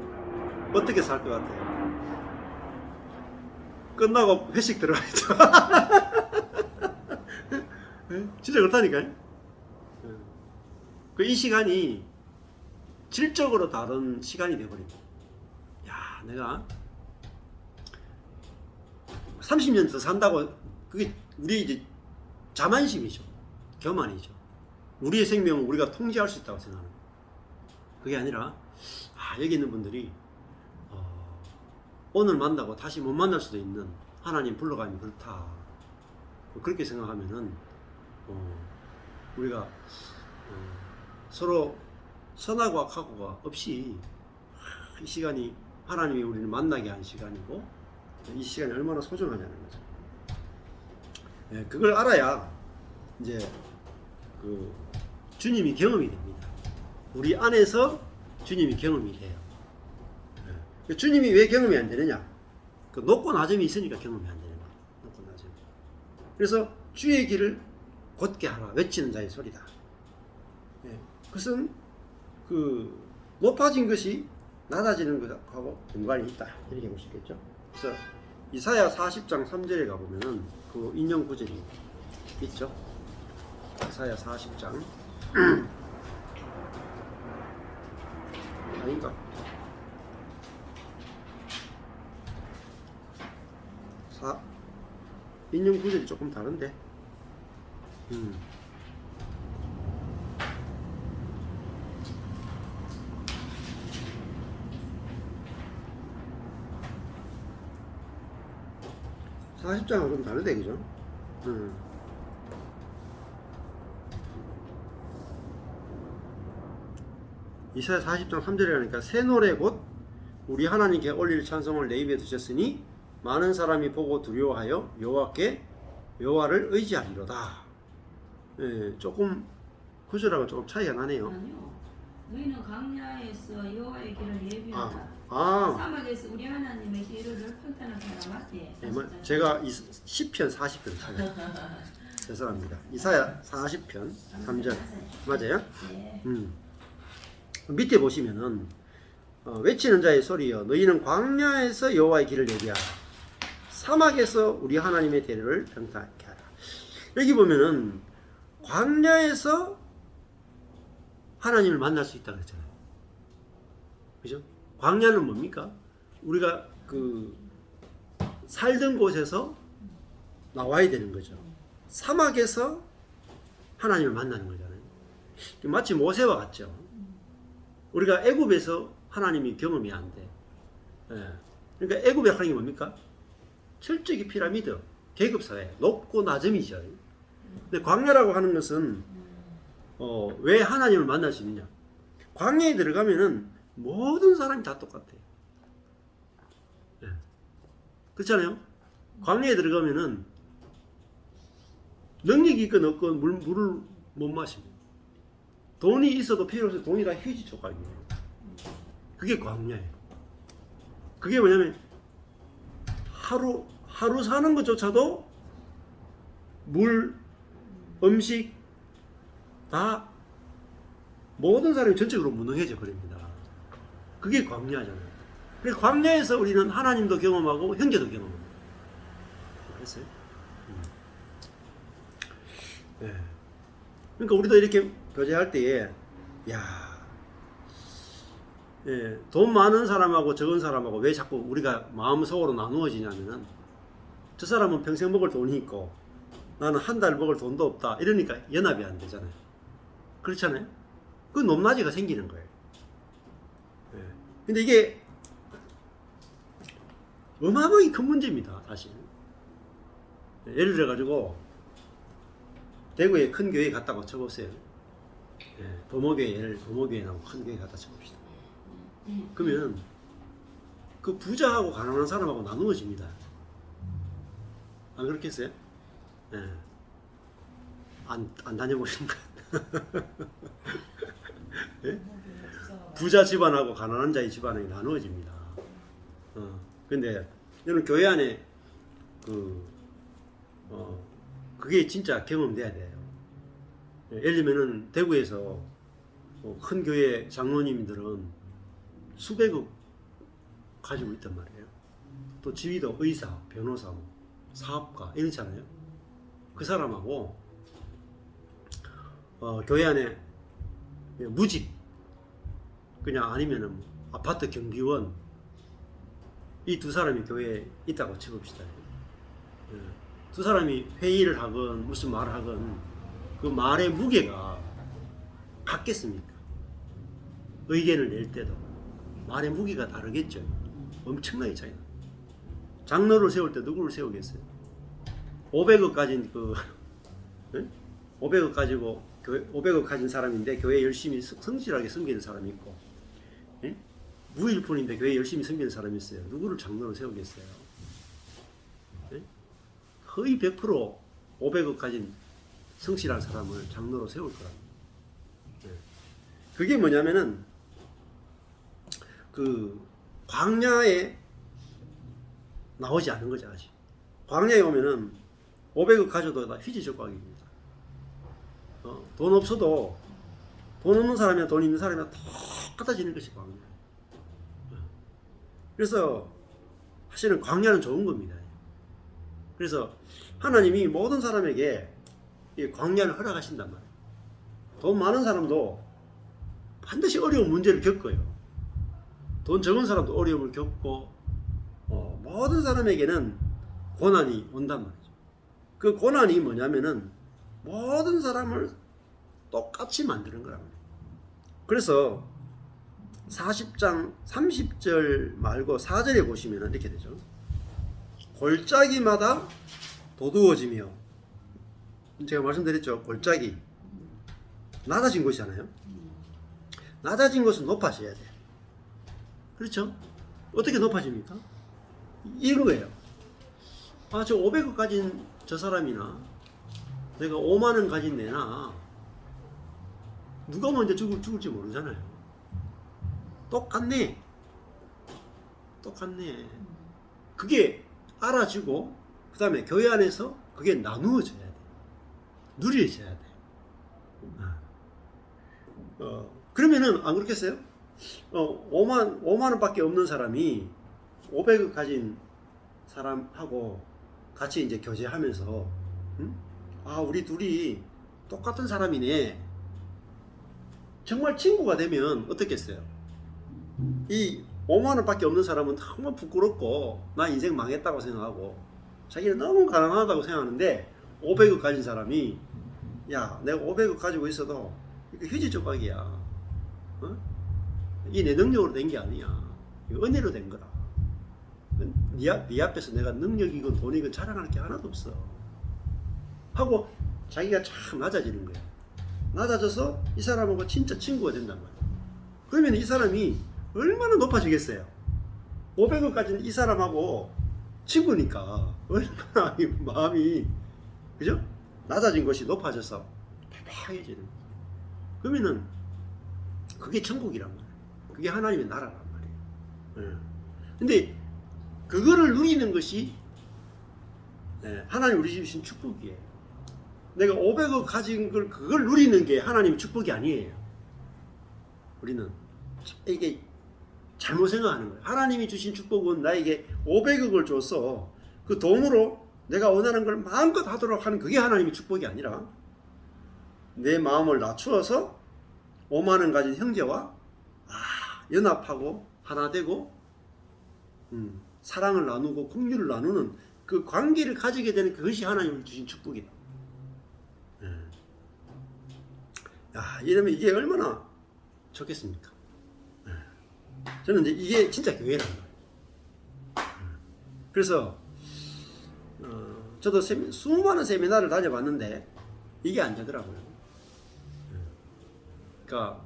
어떻게 살 것 같아요? 끝나고 회식 들어가야죠. 진짜 그렇다니까요. 이 시간이 질적으로 다른 시간이 되어버립니다. 야, 내가 30년 더 산다고, 그게 우리 이제 자만심이죠. 교만이죠. 우리의 생명은 우리가 통제할 수 있다고 생각하는 거예요. 그게 아니라 여기 있는 분들이 오늘 만나고 다시 못 만날 수도 있는 하나님 불러가면 그렇다. 그렇게 생각하면은 우리가 서로 선하고 악하고가 없이 이 시간이 하나님이 우리를 만나게 한 시간이고 이 시간이 얼마나 소중하냐는 거죠. 그걸 알아야 이제 그 주님이 경험이 됩니다. 우리 안에서 주님이 경험이 돼요. 주님이 왜 경험이 안 되느냐? 그 높고 낮음이 있으니까 경험이 안 되는 거예요. 높고 낮음. 그래서 주의 길을 곧게 하라 외치는 자의 소리다. 그것은 그 높아진 것이 낮아지는 것하고 연관이 있다, 이렇게 볼 수 있겠죠. 그래서 이사야 40장 3절에 가보면은 그 인용 구절이 있죠. 이사야 40장 아닌가? 인용 구절이 조금 다른데. 40장은 좀 다르대, 그죠? 이사야 40장 3절에 하니까 새 노래 곧 우리 하나님께 올릴 찬송을 내 입에 두셨으니 많은 사람이 보고 두려워하여 여호와를 의지하리로다. 예, 조금 구절하고 조금 차이가 나네요. 아니요. 너희는 광야에서 여호와의 길을 예비하라. 아, 사막에서 우리 하나님의 길을 판단한 사람 앞에. 제가 시편 40편 찾아요. 죄송합니다. 이사야 40편 3절 맞아요? 네. 밑에 보시면은 외치는 자의 소리여 너희는 광야에서 여호와의 길을 예비하라. 사막에서 우리 하나님의 대를 평탄하게 하라. 여기 보면은 광야에서 하나님을 만날 수 있다 그랬잖아요. 그죠? 광야는 뭡니까? 우리가 그 살던 곳에서 나와야 되는 거죠. 사막에서 하나님을 만나는 거잖아요. 마치 모세와 같죠. 우리가 애굽에서 하나님이 경험이 안 돼. 예. 그러니까 애굽의 하나님이 뭡니까? 철저히 피라미드, 계급사회, 높고 낮음이죠. 근데 광야라고 하는 것은 왜 하나님을 만날 수 있느냐? 광야에 들어가면은 모든 사람이 다 똑같아요. 예. 그렇잖아요? 광야에 들어가면은 능력이 있건 없건 물을 못 마십니다. 돈이 있어도 필요 없어도 돈이 다 휴지 조각이에요. 그게 광야예요. 그게 뭐냐면 하루 사는 것조차도 물, 음식 다 모든 사람이 전적으로 무능해져 버립니다. 그게 광야잖아요. 그래서 광야에서 우리는 하나님도 경험하고 형제도 경험합니다. 그랬어요? 네. 그러니까 우리도 이렇게 교제할 때에 돈 많은 사람하고 적은 사람하고 왜 자꾸 우리가 마음속으로 나누어지냐면은 저 사람은 평생 먹을 돈이 있고 나는 한 달 먹을 돈도 없다 이러니까 연합이 안 되잖아요. 그렇잖아요. 그 높낮이가 생기는 거예요. 근데 이게 어마어마하게 큰 문제입니다. 사실. 예를 들어 가지고 대구에 큰 교회 갔다고 쳐보세요. 도모교회 나오고 큰 교회 갔다 쳐봅시다. 그러면 그 부자하고 가난한 사람하고 나누어집니다. 안 그렇겠어요? 안 다녀보신가? 예? 부자 집안하고 가난한 자의 집안이 나누어집니다. 근데 저는 교회 안에 그게 진짜 경험돼야 돼요. 예를 들면은 대구에서 큰 교회 장로님들은 수백억 가지고 있단 말이에요. 또 지위도 의사, 변호사, 사업가 이렇잖아요. 그 사람하고 교회 안에 무직 그냥 아니면은 아파트 경비원 이 두 사람이 교회에 있다고 쳐봅시다. 두 사람이 회의를 하건 무슨 말을 하건 그 말의 무게가 같겠습니까? 의견을 낼 때도 말의 무게가 다르겠죠. 엄청나게 차이 나. 장로를 세울 때 누구를 세우겠어요? 500억 가진 500억 가지고 500억 가진 사람인데 교회 열심히 성실하게 섬기는 사람이 있고, 무일푼인데 교회 열심히 섬기는 사람이 있어요. 누구를 장로를 세우겠어요? 거의 100% 500억 가진 성실한 사람을 장로로 세울 거랍니다. 그게 뭐냐면은 그 광야에 나오지 않은 거죠. 아직 광야에 오면은 500억 가져도 다 휘지 조각입니다. 돈 없어도 돈 없는 사람이나 돈 있는 사람이나 똑같아지는 것이 광야. 그래서 사실은 광야는 좋은 겁니다. 그래서 하나님이 모든 사람에게 이 광야를 허락하신단 말이에요. 돈 많은 사람도 반드시 어려운 문제를 겪어요. 돈 적은 사람도 어려움을 겪고 모든 사람에게는 고난이 온단 말이죠. 그 고난이 뭐냐면은 모든 사람을 똑같이 만드는 거란 말이에요. 그래서 40장 30절 말고 4절에 보시면 이렇게 되죠. 골짜기마다 도두어지며, 제가 말씀드렸죠. 골짜기 낮아진 곳이잖아요. 낮아진 곳은 높아져야 돼요. 그렇죠? 어떻게 높아집니까? 이런 거예요. 아, 저 500억 가진 저 사람이나 내가 5만 원 가진 내나 누가 먼저 죽을지 모르잖아요. 똑같네. 그게 알아지고 그 다음에 교회 안에서 그게 나누어져야 돼. 누려져야 돼. 그러면은 안 그렇겠어요? 5만 원밖에 없는 사람이 500억 가진 사람하고 같이 이제 교제하면서 아, 우리 둘이 똑같은 사람이네. 정말 친구가 되면 어떻겠어요? 이 5만 원밖에 없는 사람은 정말 부끄럽고 나 인생 망했다고 생각하고 자기는 너무 가난하다고 생각하는데 500억 가진 사람이 야, 내가 500억 가지고 있어도 이거 휴지 조각이야. 이 내 능력으로 된 게 아니야. 이거 은혜로 된 거라. 네 앞에서 내가 능력이건 돈이건 자랑할 게 하나도 없어. 하고 자기가 참 낮아지는 거야. 낮아져서 이 사람하고 진짜 친구가 된단 말이야. 그러면 이 사람이 얼마나 높아지겠어요? 500억 가진 이 사람하고 친구니까 얼마나 이 마음이, 그죠? 낮아진 것이 높아져서 팽팽해지는 거야. 그러면은 그게 천국이란 말이에요. 그게 하나님의 나라란 말이에요. 근데 그거를 누리는 것이 하나님 우리 주신 축복이에요. 내가 500억 가진 걸 그걸 누리는 게 하나님의 축복이 아니에요. 우리는 이게 잘못 생각하는 거예요. 하나님이 주신 축복은 나에게 500억을 줘서 그 돈으로 내가 원하는 걸 마음껏 하도록 하는 그게 하나님의 축복이 아니라 내 마음을 낮추어서 5만 원 가진 형제와 연합하고 하나 되고 사랑을 나누고 긍휼을 나누는 그 관계를 가지게 되는 그것이 하나님이 주신 축복이다. 야, 이러면 이게 얼마나 좋겠습니까? 저는 이제 이게 진짜 교회란 말이에요. 그래서 저도 수많은 세미나를 다녀봤는데 이게 안 되더라고요. 그러니까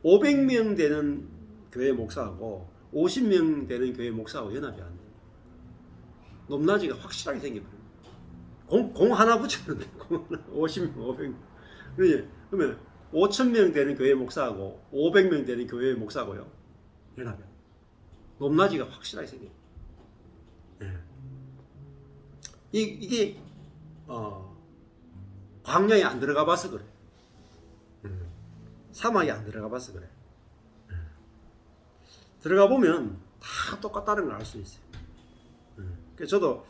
500명 되는 교회 목사하고 50명 되는 교회 목사하고 연합이 안 돼요. 높낮이가 확실하게 생겨버려요. 공 하나 붙였는데 50명, 500명. 그러면 5,000명 되는 교회 목사하고 500명 되는 교회 목사하고요 연합이 안 돼요. 높낮이가 확실하게 생겨요. 이게 광야에 안 들어가 봐서 그래. 사막에 안 들어가 봐서 그래. 들어가 보면 다 똑같다는 걸 알 수 있어요. 그래서 저도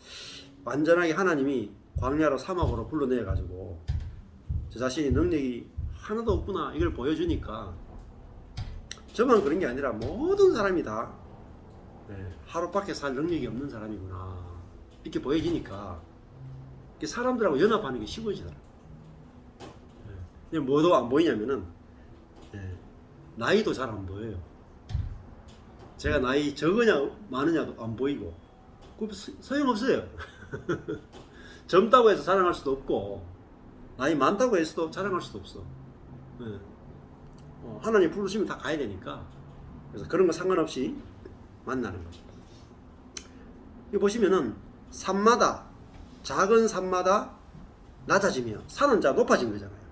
완전하게 하나님이 광야로 사막으로 불러내어 가지고 저 자신이 능력이 하나도 없구나 이걸 보여주니까 저만 그런 게 아니라 모든 사람이 다 하루밖에 살 능력이 없는 사람이구나 이렇게 보여지니까 사람들하고 연합하는 게 쉬워지더라고요. 뭐도 안 보이냐면은 나이도 잘 안 보여요. 제가 나이 적으냐 많으냐도 안 보이고 소용없어요. 젊다고 해서 자랑할 수도 없고 나이 많다고 해서도 자랑할 수도 없어. 하나님 부르시면 다 가야 되니까 그래서 그런 거 상관없이 만나는 거죠. 여기 보시면은 산마다 작은 산마다 낮아지며 산은 자 높아진 거잖아요.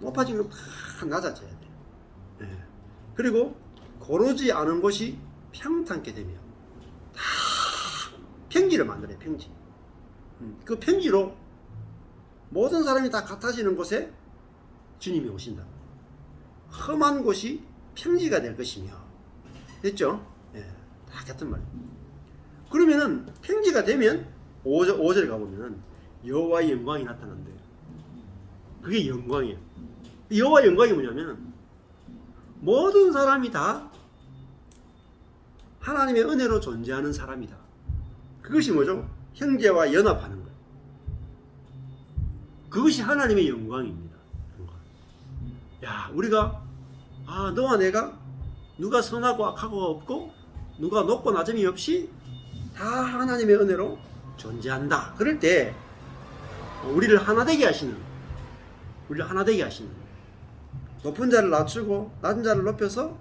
높아지면 다 낮아져야 돼. 그리고 고르지 않은 곳이 평탄케 되며 다 평지를 만들어요. 평지. 그 평지로 모든 사람이 다 같아지는 곳에 주님이 오신다. 험한 곳이 평지가 될 것이며 됐죠? 다 같은 말이에요. 그러면은 평지가 되면 5절에 가보면 여호와의 영광이 나타난대요. 그게 영광이에요. 여호와의 영광이 뭐냐면 모든 사람이 다 하나님의 은혜로 존재하는 사람이다. 그것이 뭐죠? 형제와 연합하는 거예요. 그것이 하나님의 영광입니다. 야, 우리가 너와 내가 누가 선하고 악하고 없고 누가 높고 낮음이 없이 다 하나님의 은혜로 존재한다. 그럴 때 우리를 하나 되게 하시는 높은 자를 낮추고 낮은 자를 높여서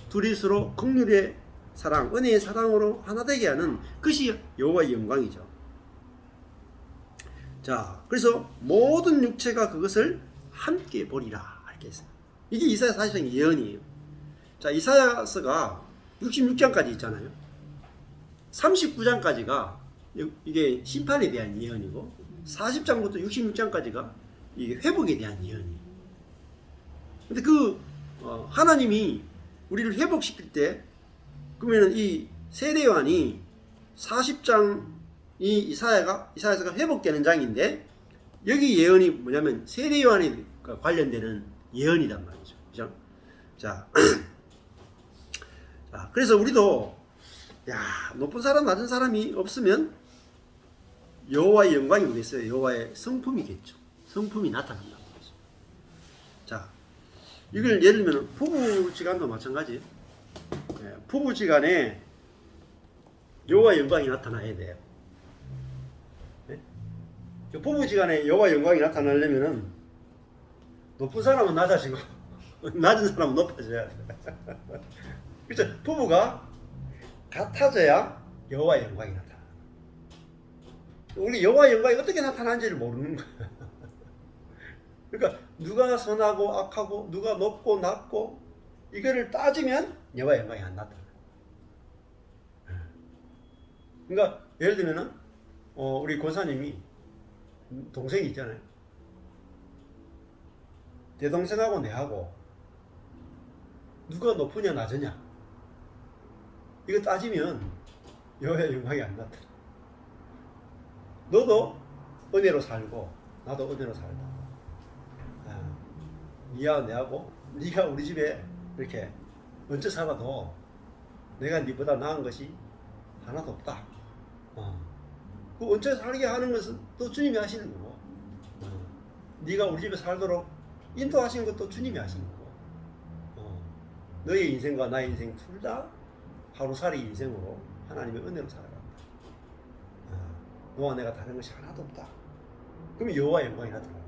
둘이서로 긍휼의 사랑, 은혜의 사랑으로 하나 되게 하는 그것이 여호와의 영광이죠. 자, 그래서 모든 육체가 그것을 함께 보리라 이렇게 했어요. 이게 이사야 40장 예언이에요. 자, 이사야서가 66장까지 있잖아요. 39장까지가 이게 심판에 대한 예언이고 40장부터 66장까지가 이게 회복에 대한 예언이에요. 근데 하나님이 우리를 회복시킬 때 그러면은 이 세례요한이 40장이 이사야서가 회복되는 장인데 여기 예언이 뭐냐면 세례요한에 관련되는 예언이란 말이죠. 그죠? 자, 그래서 우리도 높은 사람 낮은 사람이 없으면 여호와의 영광이 뭐겠어요? 여호와의 성품이겠죠. 성품이 나타난다는 거죠. 자, 이걸 예를 들면 부부지간도 마찬가지예요. 부부지간에 여호와의 영광이 나타나야 돼요. 네? 부부지간에 여호와의 영광이 나타나려면은 높은 사람은 낮아지고 낮은 사람은 높아져야 돼. 그렇죠? 부부가 같아져야 여호와의 영광이 나타나. 우리 여호와의 영광이 어떻게 나타나는지를 모르는 거야. 그러니까 누가 선하고 악하고 누가 높고 낮고 이거를 따지면 여호와의 영광이 안 나타나. 그러니까 예를 들면은 우리 권사님이 동생이 있잖아요. 대동생하고 내하고 누가 높으냐 낮으냐 이거 따지면 여호와의 영광이 안 나타나. 너도 은혜로 살고 나도 은혜로 살다. 니와 내하고 네가 우리 집에 이렇게 얹혀 살아도 내가 네보다 나은 것이 하나도 없다. 그 얹혀 살게 하는 것은 또 주님이 하시는 거고, 네가 우리 집에 살도록 인도하신 것도 주님이 하신 거고, 너의 인생과 나의 인생 둘 다 하루살이 인생으로 하나님의 은혜로 살아간다. 너와 내가 다른 것이 하나도 없다. 그러면 여호와의 영광이 나타나.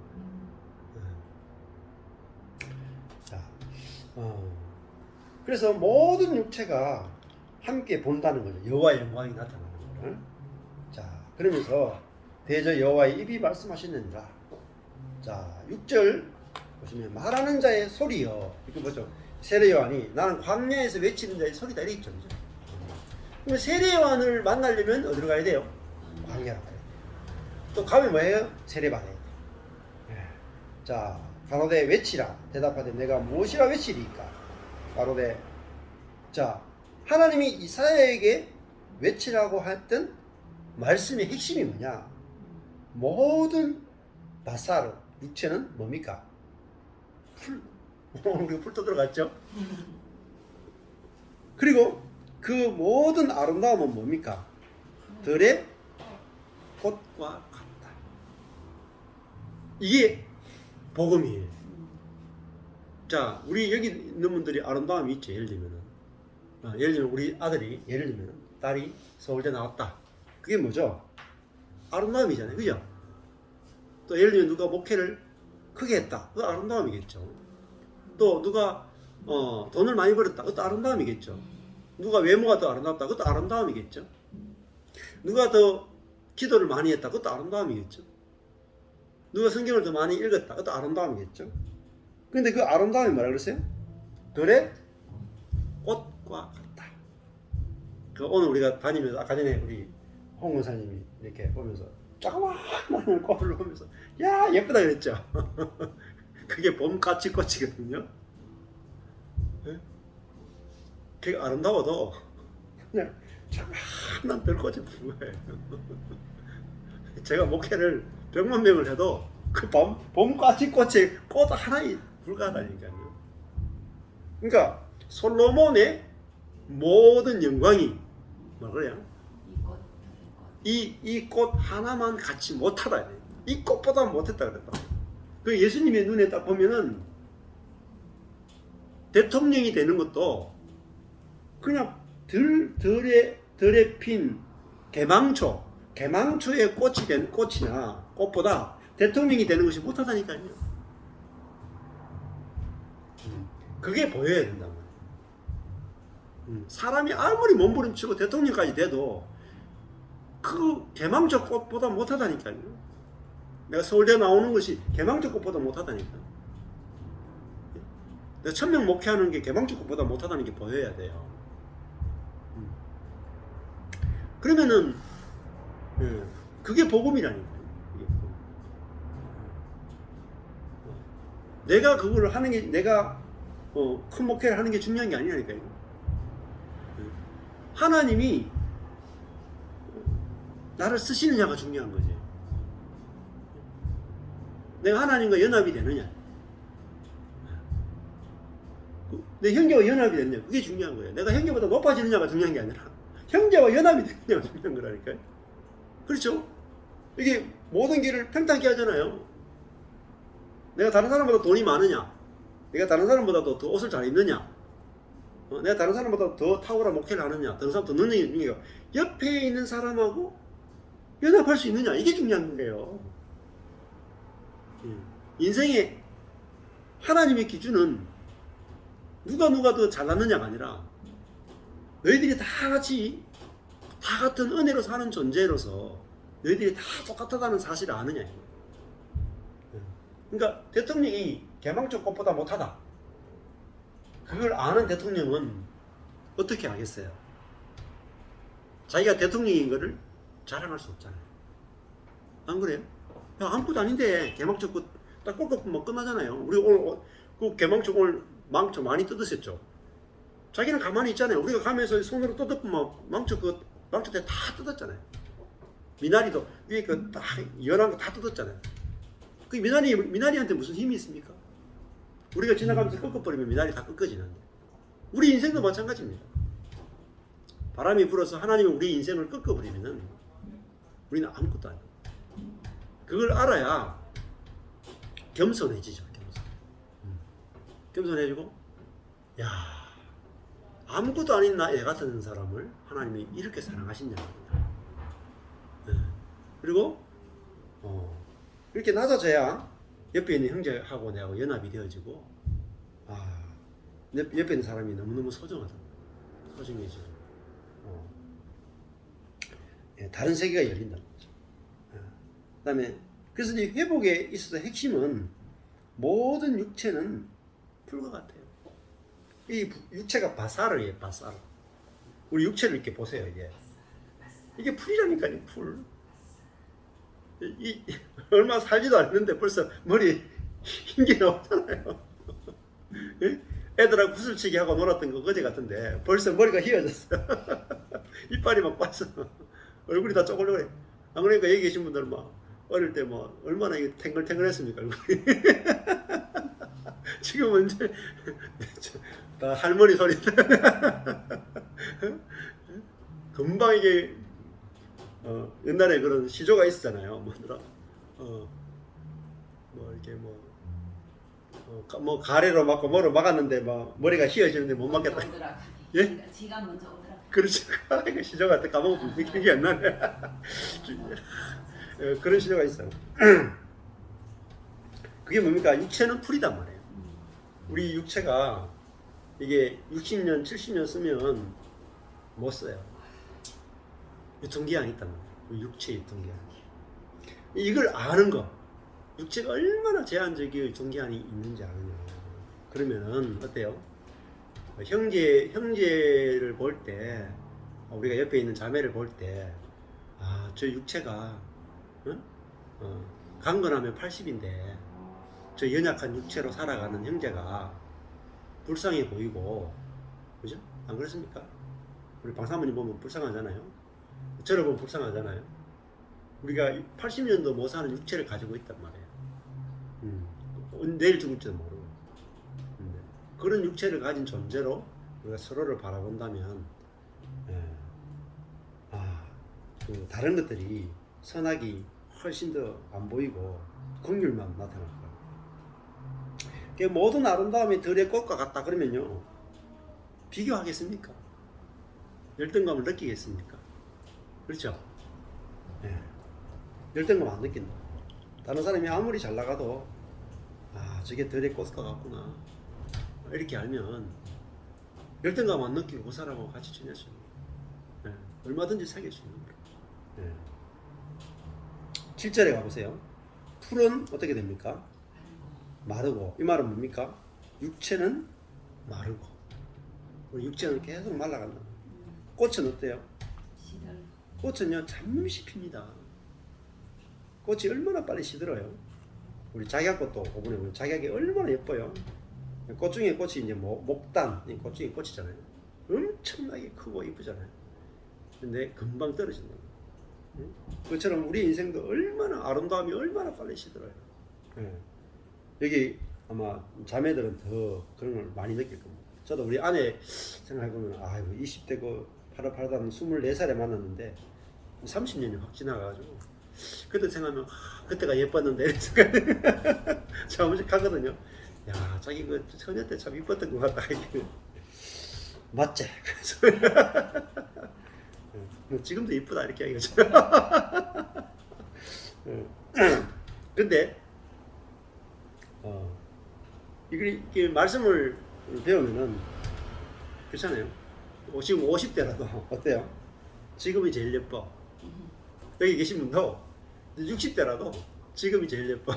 그래서 모든 육체가 함께 본다는 거죠. 여호와의 영광이 나타나는 거를. 자, 그러면서 대저 여호와의 입이 말씀하시느니라. 자, 6절 보시면 말하는 자의 소리요. 이거 뭐죠? 세례요한이 나는 광야에서 외치는 자의 소리다 이렇게 있죠. 그럼 세례요한을 만나려면 어디로 가야 돼요? 광야로 가야 돼요. 또 가면 뭐예요? 세례받아야 돼요. 자, 가로되 외치라. 대답하되 내가 무엇이라 외치리까? 가로되, 자, 하나님이 이사야에게 외치라고 했던 말씀의 핵심이 뭐냐? 모든 바사르 육체는 뭡니까? 풀. 우리 풀도 들어갔죠? 그리고 그 모든 아름다움은 뭡니까? 들의 꽃과 같다. 이게 복음이에요. 자, 우리 여기 있는 분들이 아름다움이 있죠. 예를 들면 우리 아들이, 예를 들면 딸이 서울대 나왔다. 그게 뭐죠? 아름다움이잖아요. 그죠? 또 예를 들면 누가 목회를 크게 했다. 그거 아름다움이겠죠. 또 누가 돈을 많이 벌었다. 그것도 아름다움이겠죠. 누가 외모가 더 아름답다. 그것도 아름다움이겠죠. 누가 더 기도를 많이 했다. 그것도 아름다움이겠죠. 누가 성경을 더 많이 읽었다. 그것도 아름다움이겠죠. 근데 그 아름다움이 뭐라 그랬어요? 들의 꽃과 같다. 그 오늘 우리가 다니면서 아까 전에 우리 홍 권사님이 이렇게 보면서 조그마한 꽃을 보면서 야 예쁘다 그랬죠. 그게 봄까치 꽃이거든요. 네? 그게 아름다워도 그냥 조그마한 들꽃이 부는 거예요. 제가 목회를 100만 명을 해도 그 봄까치 꽃이 꽃 하나에 불과하다니까요. 그러니까 솔로몬의 모든 영광이 뭐 그래요? 이 꽃 하나만 같이 못하다. 이 꽃보다 못했다 그랬다. 그 예수님의 눈에 딱 보면은 대통령이 되는 것도 그냥 들에 핀 개망초의 꽃이 된 꽃이나 꽃보다 대통령이 되는 것이 못하다니까요. 그게 보여야 된단 말이에요. 사람이 아무리 몸부림치고 대통령까지 돼도 그 개망초 꽃보다 못하다니까요. 내가 서울대 나오는 것이 개망초 꽃보다 못하다니까요. 내가 1000명 목회하는 게 개망초 꽃보다 못하다는 게 보여야 돼요. 그러면은 그게 복음이라니까요. 내가 그걸 하는 게 내가 큰 목회를 하는 게 중요한 게 아니라니까요. 하나님이 나를 쓰시느냐가 중요한 거지. 내가 하나님과 연합이 되느냐, 내 형제와 연합이 됐냐, 그게 중요한 거예요. 내가 형제보다 높아지느냐가 중요한 게 아니라 형제와 연합이 되느냐가 중요한 거라니까요. 그렇죠? 이게 모든 길을 평탄케 하잖아요. 내가 다른 사람보다 돈이 많으냐, 내가 다른 사람보다 더 옷을 잘 입느냐, 내가 다른 사람보다 더 탁월한 목회를 하느냐, 다른 사람 더 능력이 있느냐, 옆에 있는 사람하고 연합할 수 있느냐, 이게 중요한 거예요. 인생의 하나님의 기준은 누가 더 잘났느냐가 아니라 너희들이 다 같은 은혜로 사는 존재로서 너희들이 다 똑같다는 사실을 아느냐. 그러니까 대통령이 개망초 꽃보다 못하다, 그걸 아는 대통령은 어떻게 하겠어요? 자기가 대통령인 거를 자랑할 수 없잖아요. 안 그래요? 야, 아무것도 아닌데 개망초 꽃 딱 꺾으면 뭐 끝나잖아요. 우리 오늘 그 개망초 오늘 망초 많이 뜯으셨죠? 자기는 가만히 있잖아요. 우리가 가면서 손으로 뜯으면 망초대 다 뜯었잖아요. 미나리도 위에 그 딱 연한 거 다 뜯었잖아요. 그 미나리한테 무슨 힘이 있습니까? 우리가 지나가면서 꺾어버리면 미나리 다 꺾어지는데, 우리 인생도 마찬가지입니다. 바람이 불어서 하나님이 우리 인생을 꺾어버리면은 우리는 아무것도 아니에요. 그걸 알아야 겸손해지죠. 겸손해지고, 야, 아무것도 아닌 나 애 같은 사람을 하나님이 이렇게 사랑하신다는 거야. 그리고 이렇게 낮아져야 옆에 있는 형제하고 내하고 연합이 되어지고, 옆에 있는 사람이 너무너무 소중해지죠. 다른 세계가 열린다는 거죠. 그 다음에 그래서 이 회복에 있어서 핵심은 모든 육체는 풀과 같아요. 이 육체가 바사르예요. 바사르. 우리 육체를 이렇게 보세요. 이게 풀이라니까요. 풀. 얼마 살지도 않는데 벌써 머리 흰 게 나오잖아요. 애들하고 구슬치기 하고 놀았던 거 그제 같은데 벌써 머리가 휘어졌어. 이빨이 막 빠져. 얼굴이 다 쪼글쪼글해. 안 그러니까 여기 계신 분들은 막 어릴 때 뭐 얼마나 이게 탱글탱글했습니까, 얼굴이. 지금은 이제 다 할머니 소리. 금방 이게 옛날에 그런 시조가 있었잖아요. 뭐더라? 뭐 이렇게 뭐 가래로 막고 뭐로 막았는데 막 머리가 휘어지는데 못 막겠다. 예? 지가 먼저 오더라. 그렇죠. 그 시조가 까먹고 기억이 안 나네. 그런 시조가 있어요. 그게 뭡니까? 육체는 풀이단 말이에요. 우리 육체가 이게 60년, 70년 쓰면 못 써요. 유통기한이 있단 말이에요. 육체 유통기한. 이걸 아는 거. 육체가 얼마나 제한적이고 유통기한이 있는지 아느냐. 그러면은 어때요? 형제를 볼 때, 우리가 옆에 있는 자매를 볼 때, 저 육체가 강건하면 80인데 저 연약한 육체로 살아가는 형제가 불쌍해 보이고, 그죠? 안 그렇습니까? 우리 방사모님 보면 불쌍하잖아요. 저를 보면 불쌍하잖아요. 우리가 80년도 못 사는 육체를 가지고 있단 말이에요. 내일 죽을지도 모르고. 그런 육체를 가진 존재로 우리가 서로를 바라본다면 그 다른 것들이 선악이 훨씬 더 안 보이고 긍휼만 나타날 거예요. 그 모든 아름다움이 들의 꽃과 같다 그러면요, 비교하겠습니까? 열등감을 느끼겠습니까? 그렇죠? 열등감 안 느낀다. 다른 사람이 아무리 잘 나가도 저게 들의 꽃과 같구나 이렇게 알면 열등감 안 느끼고 그 사람하고 같이 지낼 수 있는 거예요. 얼마든지 사귈 수 있는 거예요. 7절에 가보세요. 풀은 어떻게 됩니까? 마르고. 이 말은 뭡니까? 육체는 마르고 우리 육체는 계속 말라간다. 꽃은 어때요? 꽃은요 잠시 핍니다. 꽃이 얼마나 빨리 시들어요. 우리 작약꽃도 보면 우리 작약이 얼마나 예뻐요. 꽃 중에 꽃이 이제 목단, 꽃 중에 꽃이잖아요. 엄청나게 크고 이쁘잖아요. 근데 금방 떨어진다. 그처럼 우리 인생도 얼마나 아름다움이 얼마나 빨리 시들어요. 여기 아마 자매들은 더 그런 걸 많이 느낄 겁니다. 저도 우리 아내 생각해보면 20대 그 파릇파릇한 24살에 만났는데 30년이 확 지나가가지고 그때 생각하면 그때가 예뻤는데 이런 생각이 자무식하거든요. 야, 자기 그 처녀 때 참 이뻤던 것 같다. 맞지? 그래서 지금도 이쁘다 이렇게 하기가 근데 이게 말씀을 배우면은 그렇잖아요. 지금 50대라도 어때요? 지금이 제일 예뻐. 여기 계신 분도 60대라도 지금이 제일 예뻐.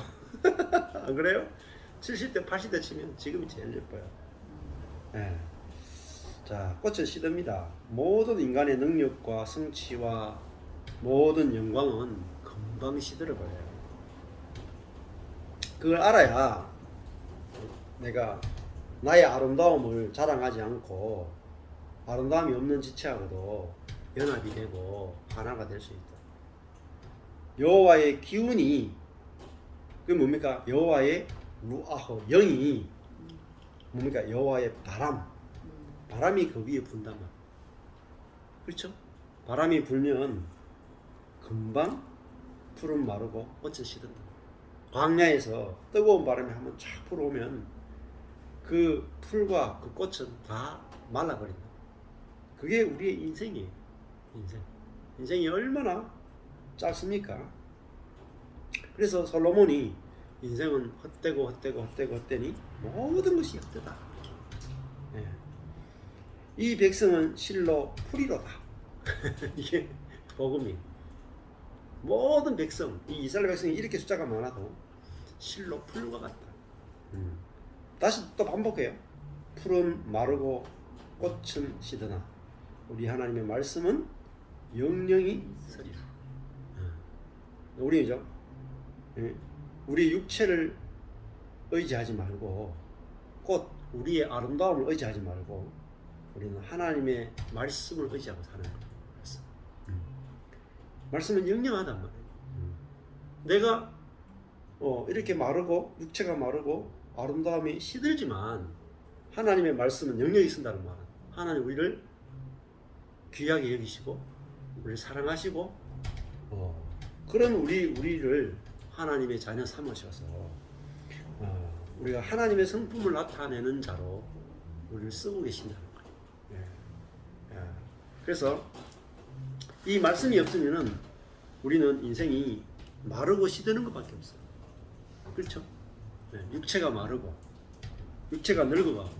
안 그래요? 70대, 80대 치면 지금이 제일 예뻐요. 자, 꽃은 시듭니다. 모든 인간의 능력과 성취와 모든 영광은 금방 시들어버려요. 그걸 알아야 내가 나의 아름다움을 자랑하지 않고 아름다움이 없는 지체하고도 연합이 되고 하나가 될 수 있다. 여호와의 기운이 그게 뭡니까? 여호와의 루아호 영이 뭡니까? 여호와의 바람이 그 위에 분단 말이에요. 그렇죠? 바람이 불면 금방 풀은 마르고 꽃은 시든다. 광야에서 뜨거운 바람이 한번 쫙 불어오면 그 풀과 그 꽃은 다 말라버린다. 그게 우리의 인생이에요. 인생이 얼마나 짧습니까? 그래서 솔로몬이 인생은 헛되니 모든 것이 헛되다. 이 백성은 실로 풀이로다. 이게 복음이. 모든 백성, 이 이스라엘 백성이 이렇게 숫자가 많아도 실로 풀과 같다. 다시 또 반복해요. 풀은 마르고 꽃은 시드나 우리 하나님의 말씀은 영영이 서리라. 우리죠. 우리 육체를 의지하지 말고 우리의 아름다움을 의지하지 말고 우리는 하나님의 말씀을 의지하고 사는 거예요. 말씀은 영영하단 말이에요. 내가 이렇게 마르고 육체가 마르고 아름다움이 시들지만 하나님의 말씀은 영영이 쓴다는 말은 하나님 우리를 귀하게 여기시고 우리를 사랑하시고 그런 우리를 하나님의 자녀 삼으셔서 우리가 하나님의 성품을 나타내는 자로 우리를 쓰고 계신다는 거예요. 그래서 이 말씀이 없으면은 우리는 인생이 마르고 시드는 것밖에 없어요. 그렇죠? 육체가 마르고 육체가 늙어가고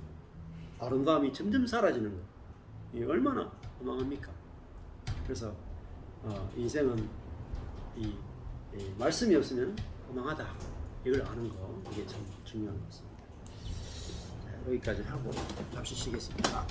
아름다움이 점점 사라지는 거. 이 얼마나 허망합니까? 그래서 인생은 이 말씀이 없으면 허망하다. 이걸 아는 거 이게 참 중요한 것 같습니다. 여기까지 하고 잠시 쉬겠습니다.